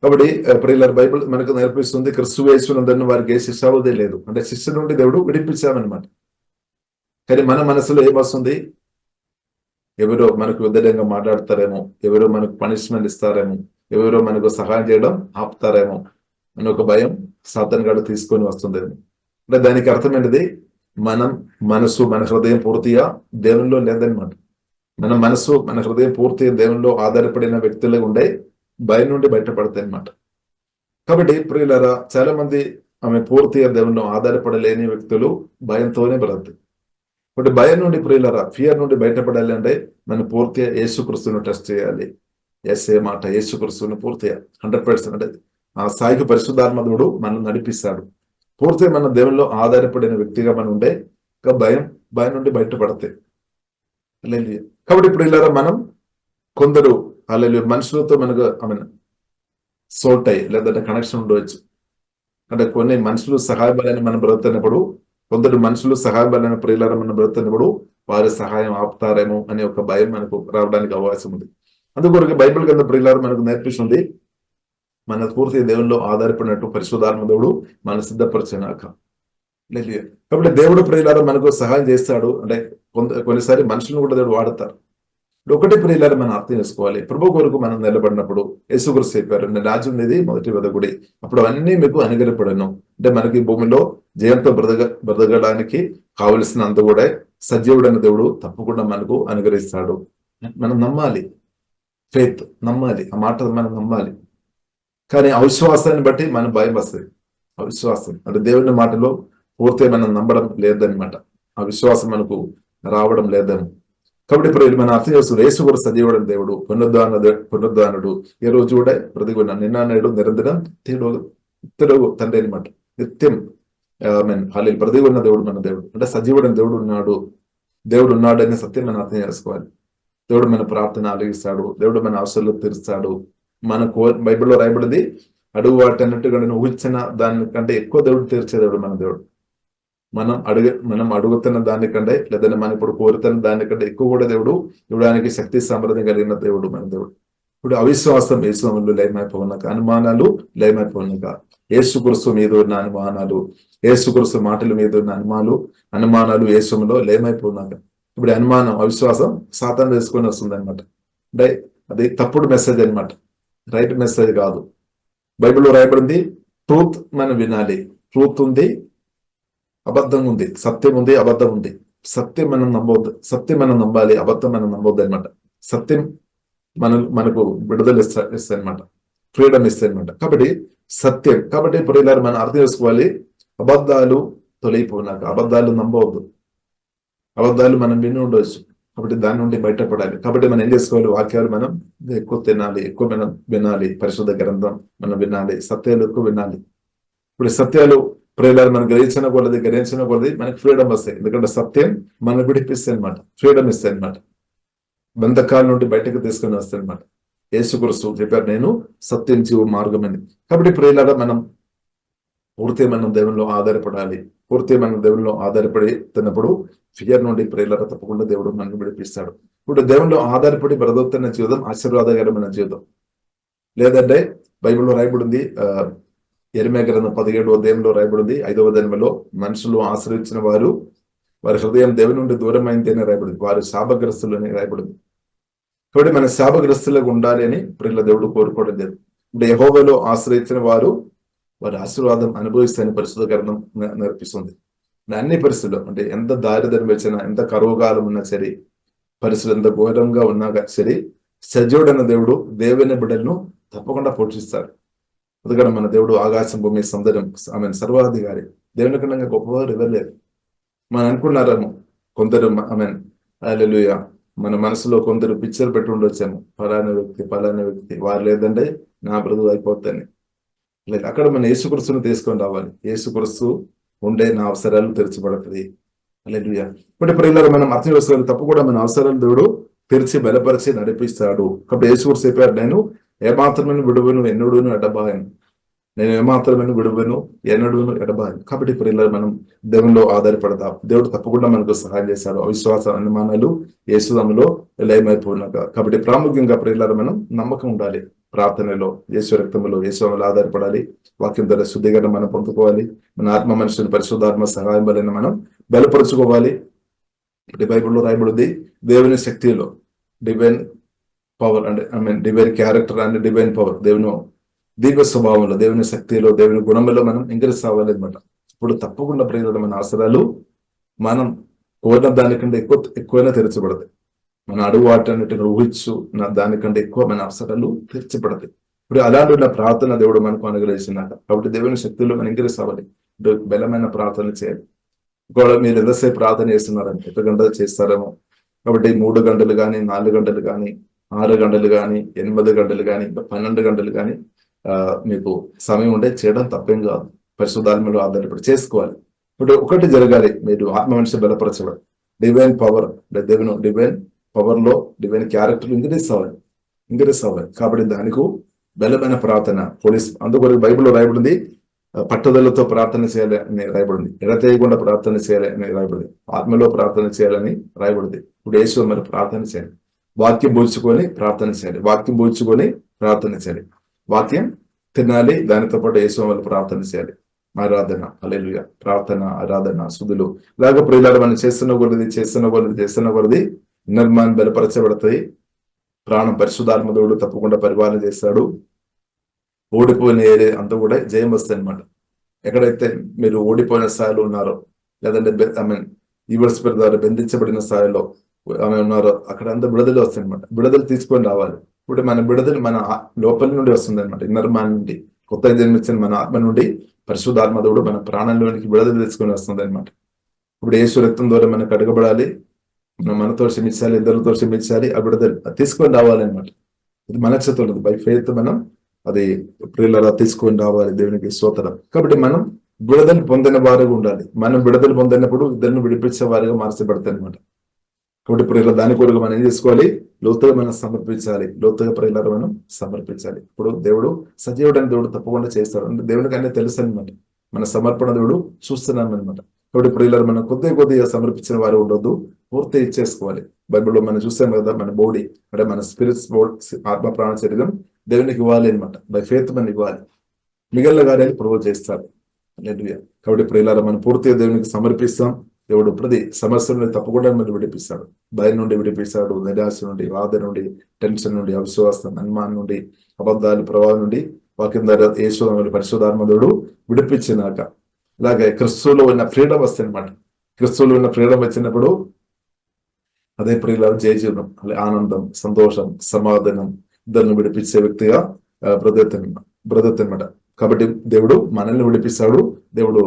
S3: కాబట్టి ప్రియులారా బైబిల్ మనకు నేర్పిస్తుంది క్రీస్తు యేసునందున్న వారికి ఏ శిక్షావధి లేదు. అంటే శిక్ష నుండి దేవుడు విడిపించామన్నమాట. కానీ మన మనసులో ఏమొస్తుంది? ఎవరో మనకు వ్యతిరేకంగా మాట్లాడతారేమో, ఎవరో మనకు పనిష్మెంట్ ఇస్తారేమో, ఎవరో మనకు సహాయం చేయడం ఆపుతారేమో అని ఒక భయం సాతాను గాడు తీసుకొని వస్తుందేమో. అంటే దానికి అర్థం ఏంటిది? మనం మనసు మన హృదయం పూర్తిగా దేవునిలో లేదనమాట. మన మనసు మన హృదయం పూర్తిగా దేవునిలో ఆధారపడిన వ్యక్తులుగా ఉండే భయం నుండి బయటపడతాయి అన్నమాట. కాబట్టి ప్రియులారా చాలా మంది ఆమె పూర్తిగా దేవునిలో ఆధారపడలేని వ్యక్తులు భయంతోనే బ్రతుకుతారు. కాబట్టి భయం నుండి ప్రియులారా ఫియర్ నుండి బయటపడాలి అంటే మనం పూర్తిగా యేసుక్రీస్తును ట్రస్ట్ చేయాలి. యేసే మాట యేసుక్రీస్తును పూర్తిగా 100% అంటే ఆ స్థాయికి పరిశుద్ధాత్మ దేవుడు మనం నడిపిస్తాడు. పూర్తిగా మన దేవునిలో ఆధారపడిన వ్యక్తిగా మనం ఉండే భయం నుండి బయటపడతాయి. కాబట్టి ప్రియులారా మనం కొందరు అలా మనుషులతో మనకు సోల్ట్ అయ్యి లేదంటే కనెక్షన్ ఉండవచ్చు. అంటే కొన్ని మనుషులు సహాయపడాలని మనం బ్రతుకుతున్నప్పుడు, కొందరు మనుషులు సహాయపడాలని ప్రియులారా మనం బ్రతుకుతున్నప్పుడు వారి సహాయం ఆపుతారేమో అనే ఒక భయం మనకు రావడానికి అవకాశం ఉంది. అందుకొరకు బైబిల్ కింద ప్రియులారా మనకు నేర్పిస్తుంది మన పూర్తి దేవుల్లో ఆధారపడినట్టు పరిశుద్ధాత్మ దేవుడు మన సిద్ధపరిచినాక. కాబట్టి దేవుడు ప్రియులారా మనకు సహాయం చేస్తాడు. అంటే కొన్నిసారి మనుషులను కూడా దేవుడు వాడతారు. ఒకటి ప్రియులారా మనం అర్థం చేసుకోవాలి, ప్రభు కొరకు మనం నిలబడినప్పుడు యేసుక్రీస్తు చెప్పారు, నేను రాజ్యం అనేది మొదటి వెదగుడి, అప్పుడు అన్ని మీకు అనుగ్రహపడను. అంటే మనకి భూమిలో జయంతో బ్రతకడానికి కావలసినంత కూడా సజీవుడైన దేవుడు తప్పకుండా మనకు అనుగ్రహిస్తాడు. మనం నమ్మాలి, ఫెయిత్ నమ్మాలి, ఆ మాట మనం నమ్మాలి. కానీ అవిశ్వాసాన్ని బట్టి మనం భయం వస్తుంది. అవిశ్వాసం అంటే దేవుని మాటలో పూర్తిగా మనం నమ్మడం లేదనమాట. ఆ విశ్వాసం మనకు రావడం లేదని. కాబట్టి ఇప్పుడు మనం అర్థం చేస్తున్నారు, యేసు కూడా సజీవుడైన దేవుడు, పునరుద్ధానుడు, ఏ రోజు కూడా బ్రతికున్నాడు, నిన్న నేడు నిరంతరం ఇద్దరు తండ్రి అనమాట. నిత్యం వాళ్ళు ప్రతి ఉన్న దేవుడు మన దేవుడు, అంటే సజీవుడైన దేవుడు ఉన్నాడు, దేవుడు ఉన్నాడు అనే సత్యం మనం అర్థం చేసుకోవాలి. దేవుడు మన ప్రార్థన ఆలగిస్తాడు, దేవుడు మన అవసరాలు తీరుస్తాడు. మన బైబిల్లో రాయబడింది, అడుగు వాటి అన్నట్టుగా ఊహించిన దానికంటే ఎక్కువ దేవుడు తీర్చే దేవుడు మన దేవుడు. మనం అడుగుతున్న దానికంటే, లేదంటే మనం ఇప్పుడు కోరుతున్న దానికంటే ఎక్కువ కూడా దేవుడు ఇవ్వడానికి శక్తి సామర్థ్యం కలిగిన దేవుడు మన దేవుడు. ఇప్పుడు అవిశ్వాసం యేసులో లయమైపోయినాక, అనుమానాలు లయమైపోయినాక, యేసుక్రీస్తు మీద ఉన్న అనుమానాలు, యేసుక్రీస్తు మాటల మీద ఉన్న అనుమానాలు యేసులో లయమైపోయినాక, ఇప్పుడు అనుమానం అవిశ్వాసం సాతాను తీసుకొని వస్తుంది అనమాట. అంటే అది తప్పుడు మెసేజ్ అనమాట, రైట్ మెసేజ్ కాదు. బైబిల్లో రాయబడింది, ట్రూత్ మనం వినాలి. ట్రూత్ ఉంది, అబద్ధం ఉంది, సత్యం ఉంది, అబద్ధం ఉంది. సత్యం మనం నమ్మవద్దు, సత్యం మనం నమ్మాలి, అబద్ధం మనం నమ్మవద్దు అనమాట. సత్యం మనకు విడుదల ఇస్తాయి అనమాట, ఫ్రీడమ్ ఇస్తాయి అనమాట. కాబట్టి సత్యం, కాబట్టి ఇప్పుడు ఇలా మనం అర్థం చేసుకోవాలి, అబద్ధాలు తొలగిపోయినాక అబద్ధాలు నమ్మవద్దు. అబద్ధాలు మనం విని ఉండవచ్చు, కాబట్టి దాని నుండి బయటపడాలి. కాబట్టి మనం ఏం చేసుకోవాలి, వాక్యాలు మనం ఎక్కువ తినాలి, ఎక్కువ మనం వినాలి, పరిశుద్ధ గ్రంథం మనం వినాలి, సత్యాలు ఎక్కువ వినాలి. ఇప్పుడు సత్యాలు ప్రేలాలు మనం గ్రహించిన కొలది మనకి ఫ్రీడమ్ వస్తాయి. ఎందుకంటే సత్యం మనం విడిపిస్తాయి అనమాట, ఫ్రీడమ్ ఇస్తాయి అనమాట, బంధకాల నుండి బయటకు తీసుకొని వస్తాయి అనమాట. యేసుక్రీస్తు చెప్పారు, నేను సత్యం జీవ మార్గం అని. కాబట్టి ప్రేలాగా మనం పూర్తి మనం దేవునిలో ఆధారపడాలి. పూర్తి మనం దేవునిలో ఆధారపడి తిన్నప్పుడు ఫియర్ నుండి ప్రేలాగా తప్పకుండా దేవుడు మనల్ని విడిపిస్తాడు. ఇప్పుడు దేవునిలో ఆధారపడి బ్రతుకుతున్న జీవితం ఆశీర్వాదకరమైన జీవితం. లేదంటే బైబిల్లో రాయబడింది, యెరెమీయా గ్రంథం 17వ అధ్యాయంలో రాయబడింది, 5వ అధ్యాయంలో, మనుషులు ఆశ్రయించిన వారు వారి హృదయం దేవుని నుండి దూరమైంది అని రాయబడింది, వారు శాపగ్రస్తులు అని రాయబడింది. కాబట్టి మన శాపగ్రస్తులుగా ఉండాలి అని ప్రియుల దేవుడు కోరుకోవడం లేదు. ఇప్పుడు యెహోవాలో ఆశ్రయించిన వారు వారి ఆశీర్వాదం అనుభవిస్తాయని పరిశుద్ధ గ్రంథం నేర్పిస్తుంది. అన్ని పరిస్థితుల్లో, అంటే ఎంత దారిద్ర్యం వచ్చినా, ఎంత కరువుకాలం ఉన్నా సరే, పరిస్థితులు ఎంత ఘోరంగా ఉన్నా సరే, సజీవుడైన దేవుడు దేవుని బిడ్డలను తప్పకుండా పోషిస్తారు. అందుకని మన దేవుడు ఆకాశం భూమి సౌందర్యం ఆమె సర్వాధికారి, దేవుని కన్నా గొప్పవారు ఇవ్వలేదు. మనం అనుకున్నారేమో కొందరు, హల్లెలూయా, మన మనసులో కొందరు పిక్చర్ పెట్టి ఉండొచ్చాము, ఫలానా వ్యక్తి వారు లేదంటే నా బ్రతుకు అయిపోతాను. లేదు, అక్కడ మన యేసుక్రీస్తును తీసుకొని రావాలి. యేసుక్రీస్తు ఉండే నా అవసరాలు తెరచబడుతుంది. హల్లెలూయా. ఇప్పుడు ఇలా మనం అర్థం చేసుకోవాలి, తప్పు కూడా మన అవసరాలు దేవుడు తెరిచి బలపరిచి నడిపిస్తాడు. కాబట్టి యేసుక్రీస్తు చెప్పారు, నేను ఏమాత్రమైన విడువను ఎన్నడూను ఎడబాయను, నేను ఏమాత్రమైన విడువను ఎన్నడూను ఎడబాయను. కాబట్టి ఇప్పుడు ఇలా మనం దేవునిలో ఆధారపడదాం. దేవుడు తప్పకుండా మనకు సహాయం చేశాడు. అవిశ్వాస అనుమానాలు యేసులో లయమైపోయినాక. కాబట్టి ప్రాముఖ్యంగా ప్రియులారా మనం నమ్మకం ఉండాలి. ప్రార్థనలో, యేసు రక్తంలో, యేసులో ఆధారపడాలి. వాక్యం ద్వారా శుద్ధీకరణ మనం పొందుకోవాలి. మన ఆత్మ మనుషులు పరిశుద్ధాత్మ సహాయం వలన మనం బలపరుచుకోవాలి. బైబిల్లో రాయబడింది, దేవుని శక్తిలో డివైన్ పవర్, అంటే divine character and divine power, దేవుని దివ్య స్వభావంలో, దేవుని శక్తిలో, దేవుని గుణంలో మనం ఇంక్రీజ్ అవ్వాలి అనమాట. ఇప్పుడు తప్పకుండా ప్రియులారా మన అవసరాలు మనం కోరిన దానికంటే ఎక్కువైనా తెరచబడతాయి. మన అడుగు వాటన్నిటిని ఊహించు దానికంటే ఎక్కువ మన అవసరాలు తీర్చబడతాయి. ఇప్పుడు అలాంటి ప్రార్థన దేవుడు మనకు అనుగ్రహించినాక, కాబట్టి దేవుని శక్తిలో మనం ఇంక్రీజ్ అవ్వాలి. బలమైన ప్రార్థనలు చేయాలి. ఒకవేళ మీరు ఎంతసేపు ప్రార్థన చేస్తున్నారని, 8 గంటలు చేస్తారేమో, కాబట్టి 3 గంటలు కానీ, 4 గంటలు కానీ, 6 గంటలు కానీ, 8 గంటలు కానీ, 12 గంటలు కానీ మీకు సమయం ఉంటే చేయడం తప్పేం కాదు. పరిశుద్ధాత్మలో ఆధారపడి చేసుకోవాలి. ఇప్పుడు ఒకటి జరగాలి, మీరు ఆత్మ మనిషి బలపరచబడి డివైన్ పవర్, దేవుని డివైన్ పవర్ లో డివైన్ క్యారెక్టర్ ఇంక్రీజ్ అవ్వాలి. కాబట్టి దానికి బలమైన ప్రార్థన అందుకొరకు బైబిల్లో రాయబడింది, పట్టుదలతో ప్రార్థన చేయాలని రాయబడింది, ఎడతేయకుండా ప్రార్థన చేయాలని రాయబడింది, ఆత్మలో ప్రార్థన చేయాలని రాయబడింది. ఇప్పుడు యేసు మరి ప్రార్థన చేయాలి, వాక్యం బోల్చుకొని ప్రార్థన చేయాలి, వాక్యం తినాలి, దానితో పాటు యేసు వల్ల ప్రార్థన చేయాలి. ఆరాధన, హల్లెలూయా, ప్రార్థన, ఆరాధన, స్తుతులు ఇలాగ ప్రియులారా మనం చేస్తున్న కొలది నిర్మాణం బలపరచబడతాయి. ప్రాణం పరిశుద్ధాత్మ దేవుడు తప్పకుండా పరిపాలన చేస్తాడు. ఓడిపోయిన ఏరియా అంతా కూడా జయం వస్తాయి అనమాట. ఎక్కడైతే మీరు ఓడిపోయిన స్థాయిలో ఉన్నారో, లేదంటే ఈవిల్ స్పిరిట్ ద్వారా బంధించబడిన స్థాయిలో ఉన్నారో, అక్కడ అంతా విడుదల వస్తాయి అనమాట. విడుదల తీసుకొని రావాలి. ఇప్పుడు మన విడుదల మన లోపల నుండి వస్తుంది అనమాట, నిర్మాణం నుండి, కొత్త జన్మించిన మన ఆత్మ నుండి పరిశుద్ధాత్మ దేవుడు మన ప్రాణంలోనికి విడుదల తీసుకొని వస్తుంది అనమాట. ఇప్పుడు యేసు రక్తం ద్వారా మనకు అడగబడాలి, మనతో క్షమించాలి, ఇద్దరితో క్షమించాలి, ఆ విడుదల తీసుకొని రావాలి అనమాట. ఇది మన చేతులు, బై ఫెయిత్ మనం అది ప్రియులరా తీసుకొని రావాలి. దేవునికి స్తోత్రం. కాబట్టి మనం విడుదల పొందిన వారిగా ఉండాలి. మనం విడుదల పొందినప్పుడు ఇద్దరిని విడిపించే వారిగా మార్చబడతాయి అనమాట. కాబట్టి ప్రియుల దాని కొరకు మనం ఏం చేసుకోవాలి? లోతుగా మనం సమర్పించాలి. లోతుగా ప్రియుల మనం సమర్పించాలి. ఇప్పుడు దేవుడు సజీవుడని దేవుడు తప్పకుండా చేస్తాడు. అంటే దేవునికి అన్నీ తెలుసు అనమాట. మన సమర్పణ దేవుడు చూస్తున్నాం అనమాట. కాబట్టి ప్రియుల మనం కొద్దిగా సమర్పించిన వారు ఉండొద్దు, పూర్తి ఇచ్చేసుకోవాలి. బైబిల్లో మనం చూసాం కదా, మన బాడీ అంటే మన స్పిరిట్స్ ఆత్మ ప్రాణ శరీరం దేవునికి ఇవ్వాలి అనమాట. బై ఫెయిత్ మనం ఇవ్వాలి. మిగిలిన కార్యాలు ప్రొవైడ్ చేస్తారు. కాబట్టి ప్రియులారా మనం పూర్తిగా దేవునికి సమర్పిస్తాం. దేవుడు ప్రతి సమస్య నుండి తప్పకుండా మనం విడిపిస్తాడు. భయం నుండి విడిపిస్తాడు, నిరాశ నుండి, బాధ నుండి, టెన్షన్ నుండి, అవిశ్వాసం, అనుమానం నుండి, అబద్ధాలు, ప్రభావం నుండి వాక్యం ద్వారా యేసు పరిశుద్ధాత్మ దేవుడు విడిపించినాక అలాగే క్రిస్తువులో ఉన్న ఫ్రీడమ్ వస్తుంది అనమాట. క్రిస్తువులో ఉన్న ఫ్రీడమ్ వచ్చినప్పుడు అదే ప్రియుల జయజీవనం, ఆనందం, సంతోషం, సమాధానం ఇద్దరిని విడిపించే వ్యక్తిగా బ్రదర్ అనమాట. కాబట్టి దేవుడు మనల్ని విడిపిస్తాడు. దేవుడు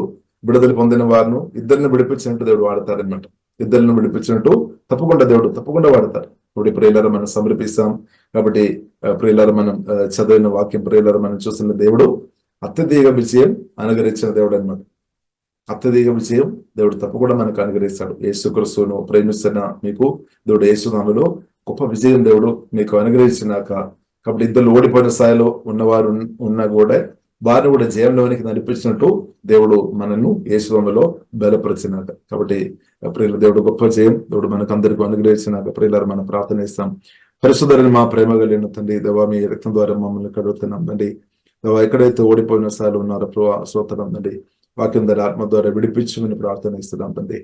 S3: విడుదల పొందిన వారిని ఇద్దరిని విడిపించినట్టు దేవుడు వాడతారనమాట. ఇద్దరిని విడిపించినట్టు తప్పకుండా వాడతారు. ఇప్పుడు ప్రియులారా మనం సమర్పిస్తాం. కాబట్టి ప్రియులారా మనం చదివిన వాక్యం, ప్రియులారా మనం చూస్తున్న దేవుడు అత్యధిక విజయం అనుగ్రహించిన దేవుడు అనమాట. అత్యధిక విజయం దేవుడు తప్పకుండా మనకు అనుగ్రహిస్తాడు. యేసుక్రీస్తును ప్రేమిస్తున్న మీకు దేవుడు యేసునామములో గొప్ప విజయం దేవుడు మీకు అనుగ్రహించినాక, కాబట్టి ఇద్దరు ఓడిపోయిన స్థాయిలో ఉన్నవారు ఉన్నా కూడా వారిని కూడా జయంలోనికి నడిపించినట్టు దేవుడు మనను యేసునామములో బలపరిచినాక, కాబట్టి ప్రియుల దేవుడు గొప్ప జయం దేవుడు మనకు అందరికీ అనుగ్రహించినాక ప్రియులారా మనం ప్రార్థన ఇస్తాం. పరిశుద్ధుడైన మా ప్రేమ కలిగిన తండ్రి దేవా, మీ రక్తం ద్వారా మమ్మల్ని కడుగుతున్నాం తండ్రి. దేవా, ఎక్కడైతే ఓడిపోయిన స్థాయిలో ఉన్నారో ప్రభా స్తోత్రం తండ్రి, వాక్యం ద్వారా ఆత్మ ద్వారా విడిపించమని ప్రార్థన ఇస్తున్నాం తండ్రి.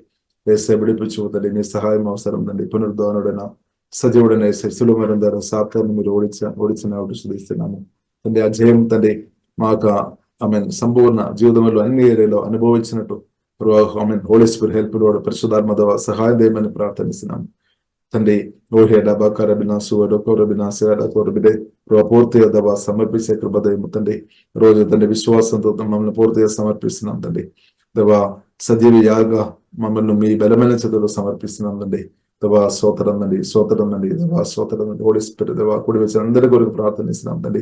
S3: వేసే విడిపించు తండ్రి, మీ సహాయం అవసరం తండ్రి. పునరుద్ధానుడైన సజీవుడైన శిలుమరణం ద్వారా సాతాన్ని మీరు ఓడించిన శుద్ధిస్తున్నాము తండ్రి. ఆ జయం తండ్రి మాకు సంపూర్ణ జీవితంలో అన్ని ఏరియాలో అనుభవించినట్టు హోలీ స్పిరిట్ హెల్ప్ కూడా పరిశుద్ధాత్మ ద్వారా సహాయం చేయమని ప్రార్థనిస్తున్నాము తండ్రి. ఓహే డబాకారబినాసు రబినాసిడే పూర్తిగా దవా సమర్పించే కృపదయము తండ్రి. రోజు తండ్రి విశ్వాసంతో మమ్మల్ని పూర్తిగా సమర్పిస్తున్నాం తండ్రి. దవా సజీవ యాగ మమ్మల్ని మీ బలమైన చదువులో సమర్పిస్తున్నాం తండ్రి. దవా స్తోత్రం తండ్రి, స్తోత్రం తండ్రి, దవా స్తోత్రం తండ్రి. హోలీ స్పిరిట్ దవా కూడి వచ్చిన అందరి కొరకు ప్రార్థనిస్తున్నాం తండ్రి.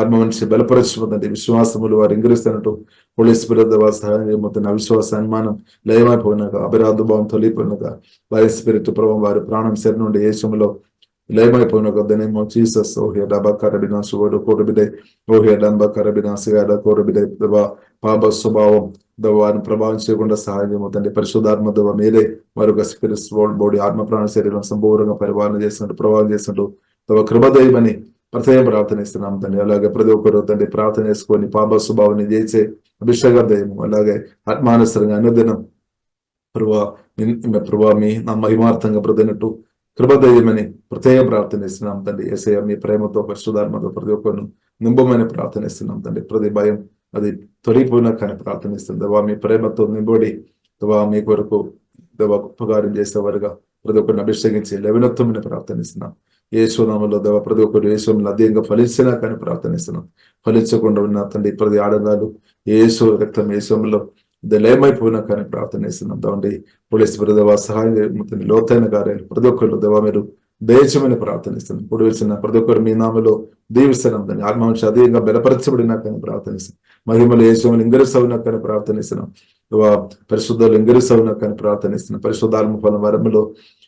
S3: ఆత్మ మనిషి బలపరచుకుందండి, విశ్వాసములు వారు ఇంగిరిస్తున్నట్టు హోలీ స్పిరిట్ దవా సహాయం చేయబోతున్న అవిశ్వాస అనుమానం లయమైపోయినాక, అభిరాధ భావం తొలిపోయినాక, వై స్పిరిట్ ప్రభావం వారి ప్రాణం శరీరం నుండి యేసుములో లయమైపోయినాక దనేమో జీసస్ ఓహే డబాకారబినాసు కోరబిడే ఓహే డంబాకారబినాసిగాడ కోరబిడే దవా పాప స్వభావం దవాన్ని ప్రభావం చేయకుండా సహాయం చేయబోతండి. పరిశుద్ధాత్మ దవ మీరే మరొక స్పిరిట్ బాడీ ఆత్మ ప్రాణ శరీరం సంపూర్ణంగా పరిపాలన చేసినట్టు ప్రభావం చేసినట్టు తవ కృపదయమని ప్రత్యేక ప్రార్థన ఇస్తున్నాం తండ్రి. అలాగే ప్రతి ఒక్కరు తండ్రి ప్రార్థన చేసుకొని పాప స్వభావాన్ని చేసే అభిషేక దయము, అలాగే ఆత్మానుసరంగా అనుదినం ప్రభా మీ నా మహిమార్థంగా ప్రతినట్టు కృపదయమని ప్రత్యేక ప్రార్థన ఇస్తున్నాం తండ్రి. యేసయ్య మీ ప్రేమతో పరిశుద్ధాత్మతో ప్రతి ఒక్కరిని నింపమని ప్రార్థన ఇస్తున్నాం తండ్రి. ప్రతి భయం అది తొలిపోయినా కానీ ప్రార్థనిస్తుంది. దవా మీ ప్రేమతో నింబడి దవా మీ కొరకు దవా గొప్పకార్యం చేసేవారుగా ప్రతి ఒక్కరిని అభిషేకించి లెవెనత్వమని ప్రార్థనిస్తున్నాం. యేసునామములో దవా ప్రతి ఒక్కరు యేసునామములో అధికంగా ఫలించినా కానీ ప్రార్థనిస్తున్నాం. ఫలించకుండా ఉన్న తండ్రి ప్రతి ఆడంగాలు యేసు రక్తం యేసునామములో లయమైపోయినా కానీ ప్రార్థనిస్తున్నాం. దాండి పోలీస్ దవా సహాయం లోతైన కార్యాలు ప్రతి ఒక్కరు దవా మీరు దయచమని ప్రార్థనిస్తున్నాం. ఇప్పుడు వచ్చిన ప్రతి ఒక్కరు మీ నామలో దీవిస్తున్నాం దాన్ని. ఆత్మవంశ అధికంగా బలపరచబడినా కానీ ప్రార్థనిస్తున్నాం. మహిమలు యేసుమని ఇంగరిసవునా కానీ ప్రార్థనిస్తున్నాం. పరిశుద్ధాలు ఇంగరిసవునా కానీ ప్రార్థనిస్తున్నాం. పరిశుద్ధాత్మ ఫలం వరములో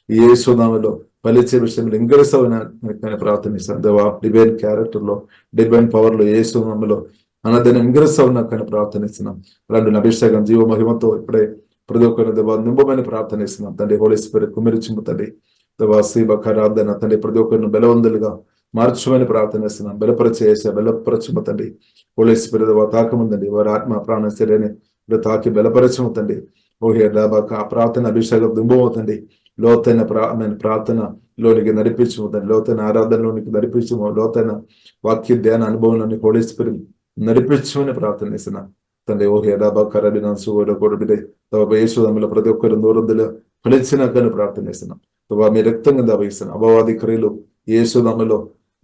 S3: యేసునామములో ఫలించే విషయంలో ఇంగరిసవునా కానీ ప్రార్థనిస్తున్నాం. దేవా డివైన్ క్యారెక్టర్ లో డివైన్ పవర్ లో యేసునామములో అన్నదాన్ని ఇంగరిసవునా కానీ ప్రార్థనిస్తున్నాం. అలాంటి అభిషేకం జీవ మహిమతో ఇప్పుడే ప్రతి ఒక్కరిని దేవా నింపమని ప్రార్థనిస్తున్నాం తండ్రి. హోలీ స్పిరిట్ కుమిరిచింపు తండ్రి. దేవాసీబకారాధన తండ్రి ప్రతి ఒక్కరిని బలవంతులుగా మార్చమని ప్రార్థనిస్తున్నాం. బలపరచము తండ్రి. హోలీ స్పిరిట్ తాకముందండి వారి ఆత్మ ప్రాణ శరీరాన్ని తాకి బలపరచము తండ్రి. ఓహే ఆ ప్రార్థన అభిషేకం దుంబవుతండి. లోతైన ప్రార్థనలోనికి నడిపించము, లోతైన ఆరాధనలోనికి నడిపించము, లోతైన వాక్య ధ్యాన అనుభవంలోని హోలీ స్పిరిట్ నడిపించమని ప్రార్థనిస్తున్నా తండ్రి. ఓహే డాబాకరబినాసు యేసునామములో ప్రతి ఒక్కరు నూరందులో ఫలించినా కానీ ప్రార్థనిస్తున్నాం. మీ రక్తంగా దవయిస్తున్నాం. అపవాది క్రియలు యేసునామములో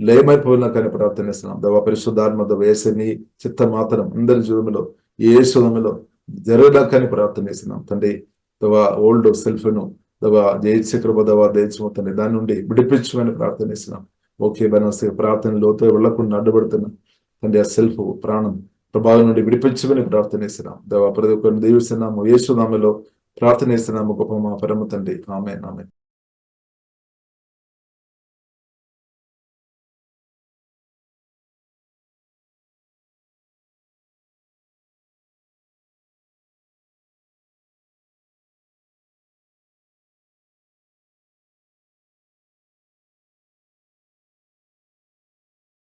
S3: లయమైపోయినా కానీ ప్రార్థనిస్తున్నాం. దవా పరిశుద్ధాత్మ వేసే నీ చిత్త మాత్రం అందరి జీవితంలో యేసునామములో జరగడా కానీ ప్రార్థనిస్తున్నాం తండ్రి. దవా ఓల్డ్ సెల్ఫ్ ను దవా జయించే కృప దవా దయచము తండ్రి. దాని నుండి విడిపించమని ప్రార్థనిస్తున్నాం. ఓకే బనస్ ప్రార్థన లోతో వెళ్లకుండా అడ్డుపడుతున్నాం తండ్రి ఆ సెల్ఫ్ ప్రాణం ప్రభావం నుండి విడిపించమని ప్రార్థన చేస్తున్నాం. ప్రతి ఒక్కరిని దీవిస్తున్నాము. యేసు నామములో ప్రార్థన చేస్తున్నాము. గొప్ప మా పరమ తండ్రి. ఆమేన్. ఆమేన్.